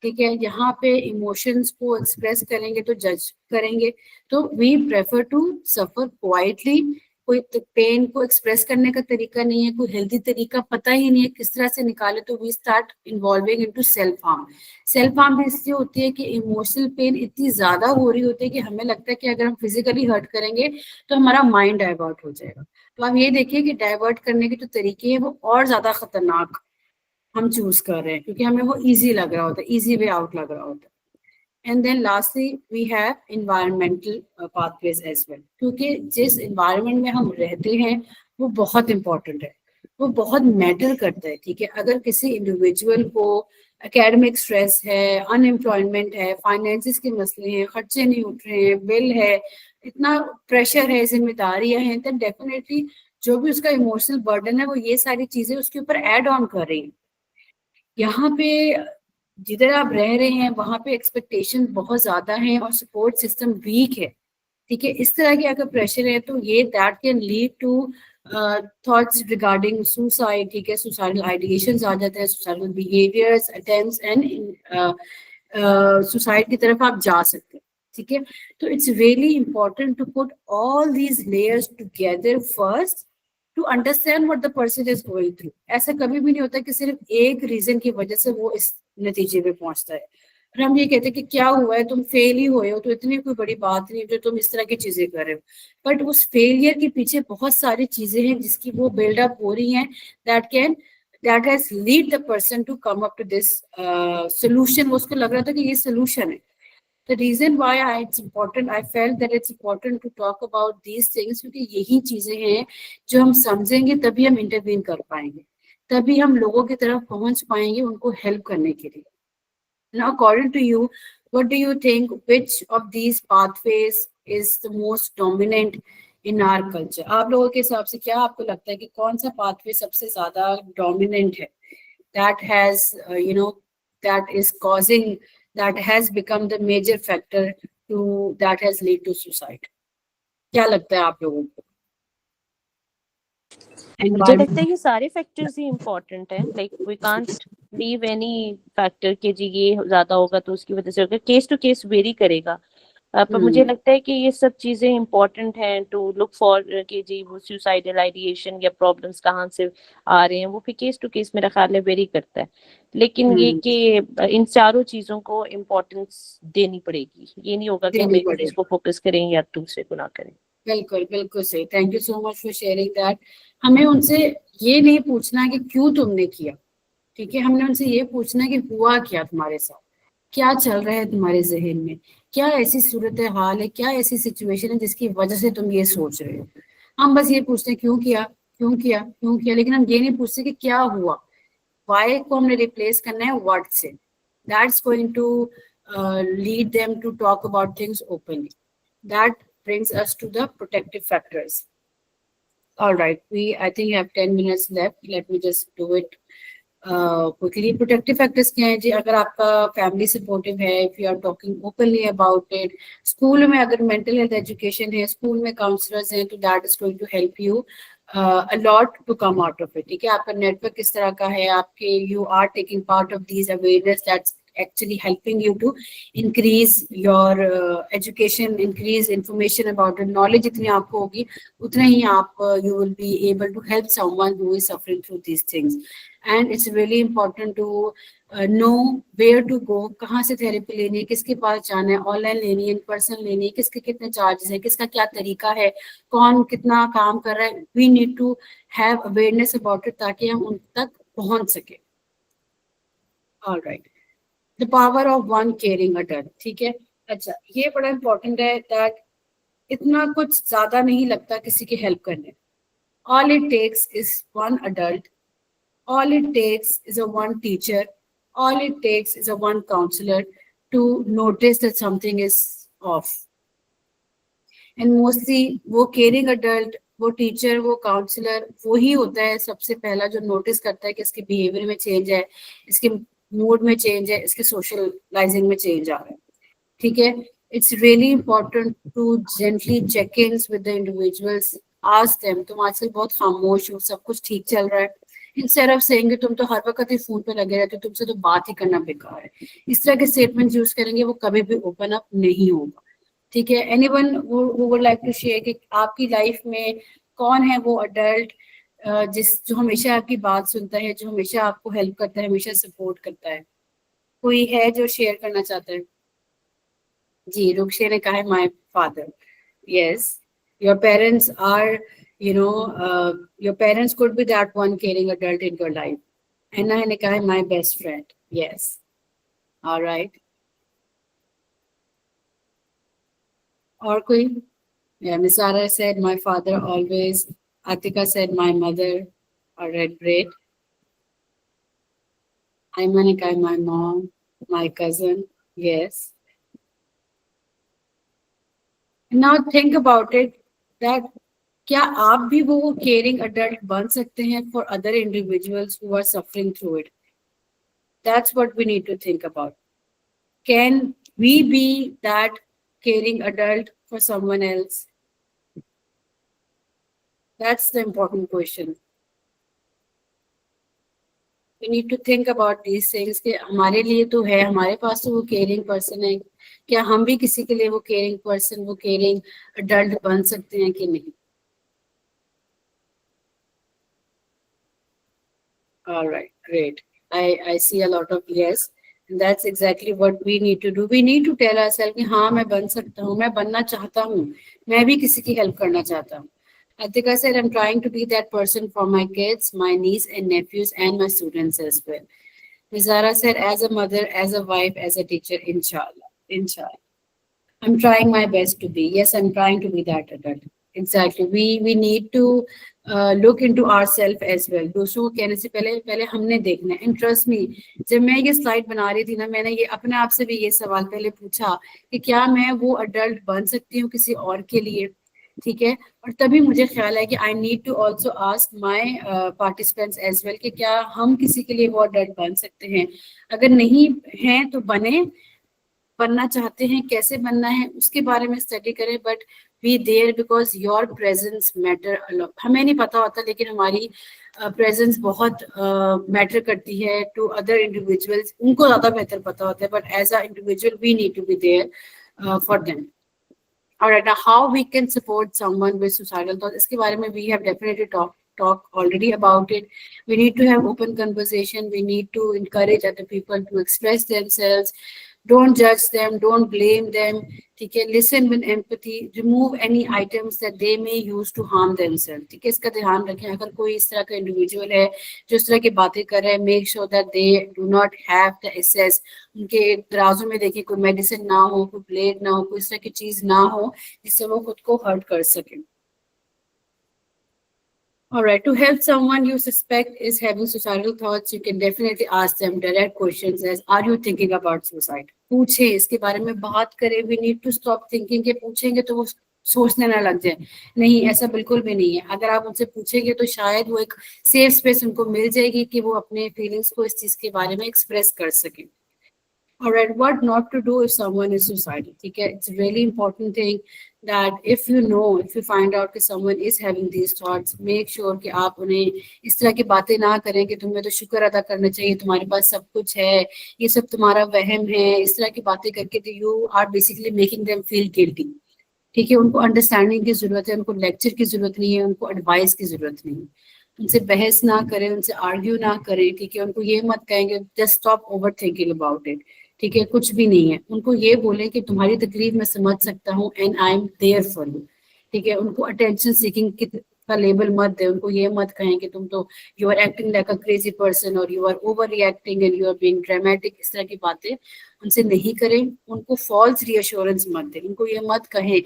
ठीक है, यहाँ पे इमोशंस को एक्सप्रेस करेंगे तो जज करेंगे, तो we prefer to suffer quietly. कोई पेन को एक्सप्रेस करने का तरीका नहीं है, कोई हेल्दी तरीका पता ही नहीं है किस तरह से निकाले, तो we start involving into self harm. Self harm भी इसलिए होती है कि इमोशनल पेन इतनी ज्यादा हो रही होती है कि हमें लगता है कि अगर हम फिजिकली हर्ट करेंगे तो हमारा माइंड डाइवर्ट हो जाएगा। तो आप ये देखिए कि डाइवर्ट करने के जो तरीके हैं वो और ज्यादा खतरनाक हम चूज कर रहे हैं, क्योंकि हमें वो इजी लग रहा होता है, इजी वे आउट लग रहा होता है। And then lastly we have environmental pathways as well, क्योंकि जिस एनवायरनमेंट में हम रहते हैं वो बहुत इंपॉर्टेंट है, वो बहुत मैटर करता है। ठीक है, अगर किसी इंडिविजुअल को एकेडमिक स्ट्रेस है, अनएम्प्लॉयमेंट है, फाइनेंसिस के मसले हैं, खर्चे नहीं उठ रहे हैं, बिल है, इतना प्रेशर है, जिम्मेदारियां हैं, तो डेफिनेटली जो भी उसका इमोशनल बर्डन है वो ये सारी चीजें उसके ऊपर एड ऑन कर रही है। यहाँ पे जिधर आप रह रहे हैं वहां पे एक्सपेक्टेशन बहुत ज्यादा है और सपोर्ट सिस्टम वीक है। ठीक है, इस तरह के अगर प्रेशर है तो ये that can lead to thoughts regarding suicide. ठीक है, सुसाइडल आइडिएशंस आ जाते हैं, suicidal behaviours, attempts and suicide की तरफ आप जा सकते हैं। ठीक है, तो it's really important to put all these layers together first to understand what the person is going through. ऐसा कभी भी नहीं होता कि सिर्फ एक रीजन की वजह से वो इस नतीजे पे पहुंचता है। और हम ये कहते हैं कि क्या हुआ है, तुम फेल ही हुए हो, तो इतनी कोई बड़ी बात नहीं जो तुम इस तरह की चीजें कर रहे हो। बट उस फेलियर के पीछे बहुत सारी चीजें हैं जिसकी वो बिल्डअप हो रही हैं, that has lead the person to come up to this solution। वो उसको लग रहा था कि ये solution है। The reason why I felt that it's important to talk about these things, क्योंकि यही चीजें हैं जो हम समझेंगे तभी हम इंटरवीन कर पाएंगे, तभी हम लोगों की तरफ पहुंच पाएंगे उनको हेल्प करने के लिए। Now, according to you, what do you think? Which of these pathways is the most dominant in our culture? आप लोगों के हिसाब से क्या आपको लगता है कि कौन सा pathway सबसे ज्यादा dominant है? That has, that is causing, that has become the major factor that has led to suicide. क्या लगता है आप लोगों को? मुझे लगता है ये सारे फैक्टर्स ही इम्पोर्टेंट हैं। Like we can't leave any factor कि जी ये ज्यादा होगा तो उसकी वजह से होगा, केस टू केस वेरी करेगा। पर मुझे लगता है कि ये सब चीजें इम्पोर्टेंट हैं टू लुक फॉर कि जी वो सुसाइडल आइडिएशन या प्रॉब्लम्स कहाँ से आ रहे हैं, वो फिर केस टू केस मेरा ख्याल है वेरी करता है। लेकिन ये कि इन चारों चीजों को इम्पोर्टेंस देनी पड़ेगी, ये नहीं होगा कि हम एक चीज को फोकस करें या दूसरे को ना करें। बिल्कुल बिल्कुल सही, thank you so much for sharing that. हमें उनसे ये नहीं पूछना कि क्यों तुमने किया, ठीक है, हमने उनसे ये पूछना कि हुआ क्या तुम्हारे साथ, क्या चल रहा है तुम्हारे जहन में, क्या ऐसी सूरत हाल है, क्या ऐसी सिचुएशन है जिसकी वजह से तुम ये सोच रहे हो। हम बस ये पूछते हैं क्यों किया क्यों किया क्यों किया, लेकिन हम ये नहीं पूछते कि क्या हुआ। वाई को हमने रिप्लेस करना है व्हाट से। That's going to lead them to talk about things openly. That brings us to the protective factors. All right, I think have 10 minutes left. Let me just do it quickly. Protective factors क्या है जी? अगर आपका family supportive है, if you are talking openly about it, school में अगर mental health education है, school में counselors हैं, तो that is going to help you a lot to come out of it. ठीक है, आपका network किस तरह का है, आपके you are taking part of these awareness, that's actually helping you to increase your education, increase information about the knowledge. जितनी आपको होगी उतना ही आप you will be able to help someone who is suffering through these things. And it's really important to know where to go, कहाँ से therapy लेनी है, किसके पास जाना है, ऑनलाइन लेनी है, इन पर्सन लेनी है, किसके कितने चार्जेस हैं, किसका क्या तरीका है, कौन कितना काम कर रहा है. We need to have awareness about it ताकि हम उन तक पहुंच सके. Alright, the power of one caring adult. ठीक है, अच्छा ये बड़ा इंपॉर्टेंट है दैट इतना कुछ ज्यादा नहीं लगता किसी की हेल्प करने. All it takes is one adult, all it takes is a one teacher, all it takes is a one counselor to notice that something is off. And mostly वो caring adult, वो teacher, वो counselor वो ही होता है सबसे पहला जो notice करता है कि इसके behavior में change है, इसके mood में change है, इसके socializing में change आ रहा है. ठीक है, it's really important to gently check-ins with the individuals. Ask them, तुम आजकल बहुत खामोश हो, सब कुछ ठीक चल रहा है. इंस्टेड ऑफ सेइंग तुम तो हर वक्त ही फोन पे लगे रहते हो, तुमसे तो बात ही करना बेकार है, इस तरह के स्टेटमेंट यूज करेंगे वो कभी भी ओपन अप नहीं होगा. ठीक है, anyone who would like to share कि आपकी लाइफ में कौन है वो अडल्ट जो हमेशा आपकी बात सुनता है, जो हमेशा आपको हेल्प करता है, हमेशा सपोर्ट करता है? कोई है जो शेयर करना चाहता है? जी, रुक्षे ने कहा है my father. Yes, your parents are your parents could be that one caring adult in your life. Anna ne kaha my best friend. Yes. All right. Or koi? Yeah, Miss Sara said my father always. Atika said my mother. All right, great. Ayman ne kaha my mom, my cousin. Yes. Now think about it that क्या आप भी वो caring adult बन सकते हैं for other individuals who are suffering through it? That's what we need to think about. Can we be that caring adult for someone else? That's the important question. We need to think about these things कि हमारे लिए तो है, हमारे पास तो वो caring person है, क्या हम भी किसी के लिए वो केयरिंग पर्सन, वो केयरिंग अडल्ट बन सकते हैं कि नहीं? All right, great. I see a lot of yes, and that's exactly what we need to do. We need to tell ourselves कि हाँ मैं बन सकता हूँ, मैं बनना चाहता हूँ, मैं भी किसी की हेल्प करना चाहता हूँ. Atika said, I'm trying to be that person for my kids, my niece and nephews, and my students as well. Mizara said, as a mother, as a wife, as a teacher, inshallah, inshallah. I'm trying my best to be. Yes, I'm trying to be that adult. Exactly. We need to look into ourselves as well. दूसरों को कहने से पहले हमने देखना है. And trust me, जब मैं ये स्लाइड बना रही थी ना, मैंने ये अपने आप से भी ये सवाल पहले पूछा कि क्या मैं वो अडल्ट बन सकती हूँ किसी और के लिए? ठीक है, और तभी मुझे ख्याल है कि I need to also ask my participants as well कि क्या हम किसी के लिए वो अडल्ट बन सकते हैं. अगर नहीं हैं तो बनना चाहते हैं, कैसे बनना है उसके बारे में स्टडी करें. But be there because your presence matter a lot. हमें नहीं पता होता लेकिन हमारी प्रेजेंस बहुत मैटर करती है टू अदर इंडिविजुअल्स. उनको ज़्यादा बेहतर पता होता है, but as a individual we need to be there for them. Alright, now how we can support someone with suicidal thoughts? इसके बारे में we have definitely talk already about it. We need to have open conversation. We need to encourage other people to express themselves. Don't judge them. Don't blame them. ठीक है, listen with empathy. Remove any items that they may use to harm themselves. ठीक है, इसका ध्यान रखें. अगर कोई इस तरह का इंडिविजुअल है जो इस तरह की बातें कर रहे हैं, make sure that they do not have the access. उनके दराजों में देखिए कोई मेडिसिन ना हो, कोई ब्लेड ना हो, कोई इस तरह की चीज ना हो जिससे वो खुद को हर्ट कर सके. All right, to help someone you suspect is having suicidal thoughts, you can definitely ask them direct questions as, are you thinking about suicide? पूछे, इसके बारे में बात करें. We need to stop thinking कि पूछेंगे तो वो सोचने ना लग जाए. नहीं, ऐसा बिल्कुल भी नहीं है. अगर आप उनसे पूछेंगे तो शायद वो एक सेफ स्पेस उनको मिल जाएगी कि वो अपने फीलिंग्स को इस चीज के बारे में एक्सप्रेस कर सके. All right, what not to do if someone is suicidal? ठीक है, it's a really important thing that if you find out that someone is having these thoughts, make sure कि आप उन्हें इस तरह की बातें ना करें कि तुम्हें तो शुक्र अदा करना चाहिए, तुम्हारे पास सब कुछ है, ये सब तुम्हारा वहम है, इस तरह की बातें करके तो you are basically making them feel guilty. ठीक है, उनको अंडरस्टैंडिंग की जरूरत है, उनको लेक्चर की जरूरत नहीं है, उनको एडवाइस की जरूरत नहीं है। उनसे बहस ना करें, उनसे आर्ग्यू ना करें, ठीक है, उनको ये मत कहेंगे just stop over thinking about it, ठीक है, कुछ भी नहीं है। उनको ये बोले कि तुम्हारी तकलीफ मैं समझ सकता हूँ and I am there for you, ठीक है। उनको अटेंशन सीकिंग का लेबल मत दे, उनको ये मत कहें कि तुम तो you are acting like a crazy person और you are overreacting and you are being dramatic, इस तरह की बातें उनसे नहीं करें। उनको फॉल्स रीअश्योरेंस मत दें, उनको ये मत कहें।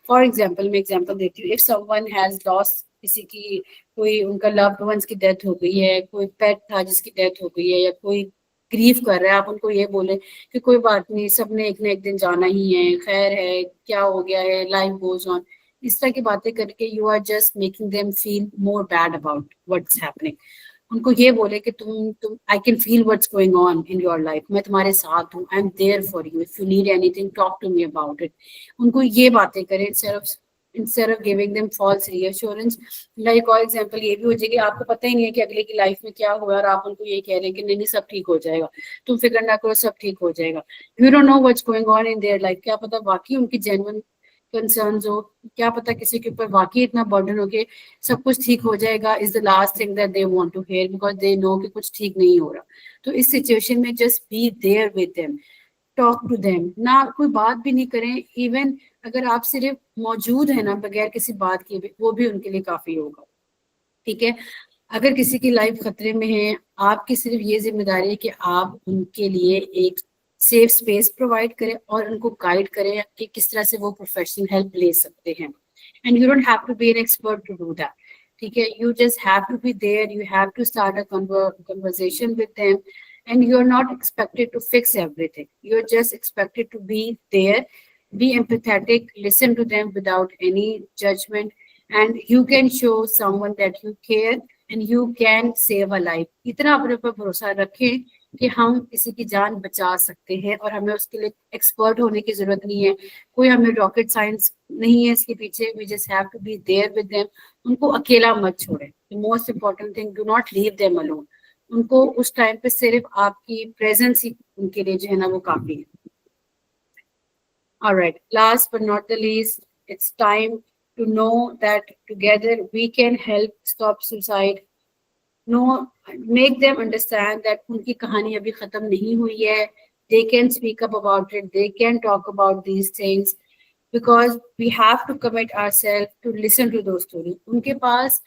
फॉर एग्जाम्पल, मैं एग्जाम्पल देती हूँ, इफ समवन हैज लॉस्ट किसी की, कोई उनका लव्ड वंस की डेथ हो गई है, कोई पेट था जिसकी डेथ हो गई है, या कोई ग्रीव कर रहा है, आप उनको ये बोले कि कोई बात नहीं, सबने एक ना एक दिन जाना ही है, खैर है, क्या हो गया है, लाइफ गोज ऑन, इस तरह की बातें करके you are just making them feel more bad about what's happening. उनको ये बोले कि तुम I can feel what's going on in your life, मैं तुम्हारे साथ हूँ, I am there for you, if you need anything talk to me about it. उनको ये बातें करें instead of giving them false reassurance। Like और एग्जांपल ये भी हो जाएगी, आपको पता ही नहीं है कि अगले की लाइफ में क्या हुआ और आप उनको ये कह रहे हैं कि नहीं नहीं सब ठीक हो जाएगा, तुम फिक्र ना करो, सब ठीक हो जाएगा। You don't know what's going on in their life, क्या पता वाकई उनकी जेन्युइन कंसर्न्स हो, क्या पता किसी के ऊपर वाकई इतना बर्डन हो के सब कुछ ठीक हो जाएगा is the last thing that they want to hear, because they know कि कुछ ठीक नहीं हो रहा। तो इस सिचुएशन में just be there with them, talk to them, ना कोई बात भी नहीं करें, इवन अगर आप सिर्फ मौजूद है ना बगैर किसी बात के भी, वो भी उनके लिए काफी होगा, ठीक है। अगर किसी की लाइफ खतरे में है, आपकी सिर्फ ये जिम्मेदारी है कि आप उनके लिए एक सेफ स्पेस प्रोवाइड करें और उनको गाइड करें कि किस तरह से वो प्रोफेशनल हेल्प ले सकते हैं। And you don't have to be an expert to do that, ठीक है। You just have to be there, you have to start a conversation with them, and you're not expected to fix everything, you're just expected to be there, be empathetic, listen to them without any judgment, and you can show someone that you care and you can save a life। इतना अपने ऊपर भरोसा रखें कि हम किसी की जान बचा सकते हैं और हमें उसके लिए एक्सपर्ट होने की जरूरत नहीं है, कोई हमें रॉकेट साइंस नहीं है इसके पीछे, we just have to be there with them. उनको अकेला मत छोड़ें, the most important thing, do not leave them alone. उनको उस टाइम पे सिर्फ आपकी प्रेजेंस ही उनके लिए जो है ना वो काफी है। All right, last but not the least, it's time to know that together we can help stop suicide। No, make them understand that उनकी कहानी अभी खत्म नहीं हुई है, they can speak up about it, they can talk about these things, because we have to commit ourselves to listen to those stories। उनके पास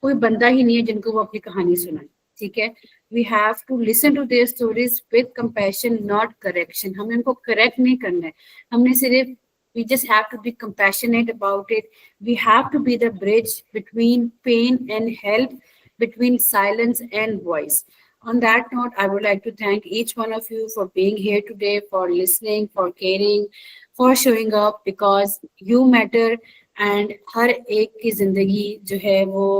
कोई बंदा ही नहीं है जिनको वो अपनी कहानी सुनाए, ठीक है। We have to listen to their stories with compassion, not correction. हमें उनको करेक्ट नहीं करना है, हमने सिर्फ we just have to be compassionate about it। We have to be the bridge between pain and help, between silence and voice। On that note, I would like to thank each one of you for being here today, for listening, for caring, for showing up, because you matter, and हर एक की जिंदगी जो है वो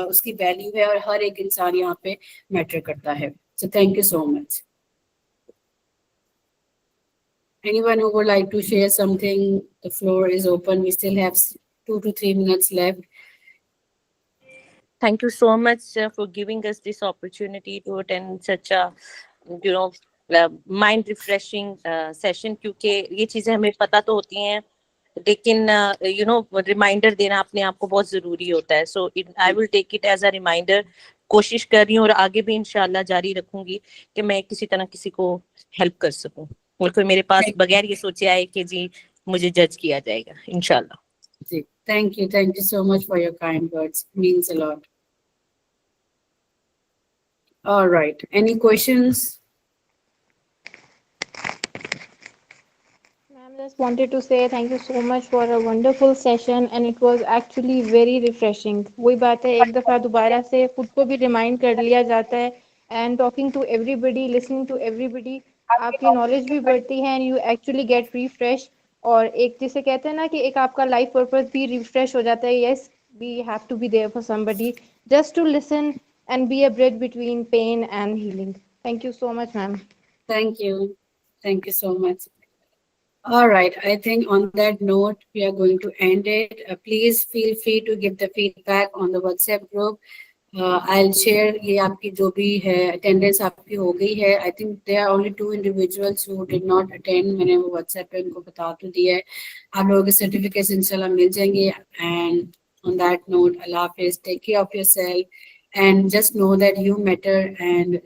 उसकी value है और हर एक इंसान यहाँ पे मैटर करता है। So thank you so much। Anyone who would like to share something, the floor is open, we still have 2 to 3 minutes left। Thank you so much for giving us this opportunity to attend such a, you know, mind refreshing session, क्योंकि ये चीजें हमें पता तो होती हैं लेकिन you know reminder देना अपने आप को बहुत जरूरी होता है। So I will take it as a reminder. कोशिश कर रही हूँ और आगे भी इंशाल्लाह जारी रखूंगी कि मैं किसी तरह किसी को हेल्प कर सकूं, और कोई मेरे पास बगैर ये सोचे आए कि जी मुझे जज किया जाएगा, इंशाल्लाह। जी, thank you so much for your kind words, means a lot। All right, any questions? Ma'am, just wanted to say thank you so much for a wonderful session and it was actually very refreshing। वही बात है, एक दफ़ा दोबारा से खुद को भी रिमाइंड कर लिया जाता है, and talking to everybody, listening to everybody, आपकी नॉलेज भी बढ़ती है and you actually get refresh। और एक जिसे कहते हैं ना कि एक आपका लाइफ पर्पस भी रिफ्रेश हो जाता है। yes, we have to be there for somebody, just to listen and be a bridge between pain and healing। Thank you so much, ma'am। Thank you so much। All right. I think on that note, we are going to end it. Please feel free to give the feedback on the WhatsApp group. I'll share ये आपकी जो भी है attendance आपकी हो गई है. I think there are only 2 individuals who did not attend. मैंने वो WhatsApp पे उनको बता तो दिया है. आप लोगों के certificates इंशाल्लाह मिल जाएंगे. And on that note, Allah Hafiz, take care of yourself and just know that you matter and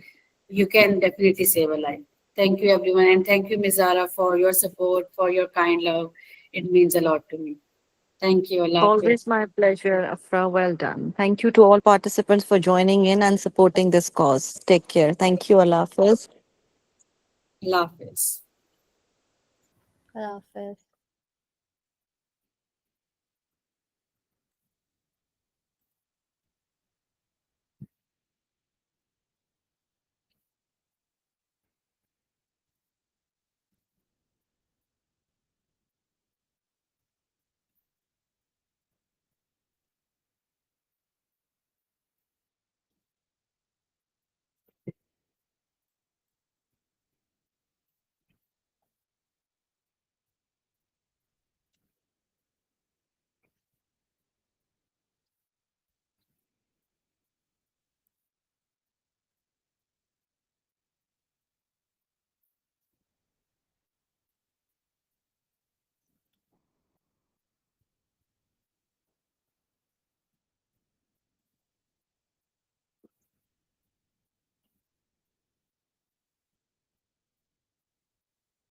you can definitely save a life. Thank you, everyone. And thank you, Ms. Zara, for your support, for your kind love. It means a lot to me. Thank you. Allah Hafiz. Always my pleasure, Afra. Well done. Thank you to all participants for joining in and supporting this cause. Take care. Thank you, Allah Hafiz. Allah Hafiz. Allah Hafiz.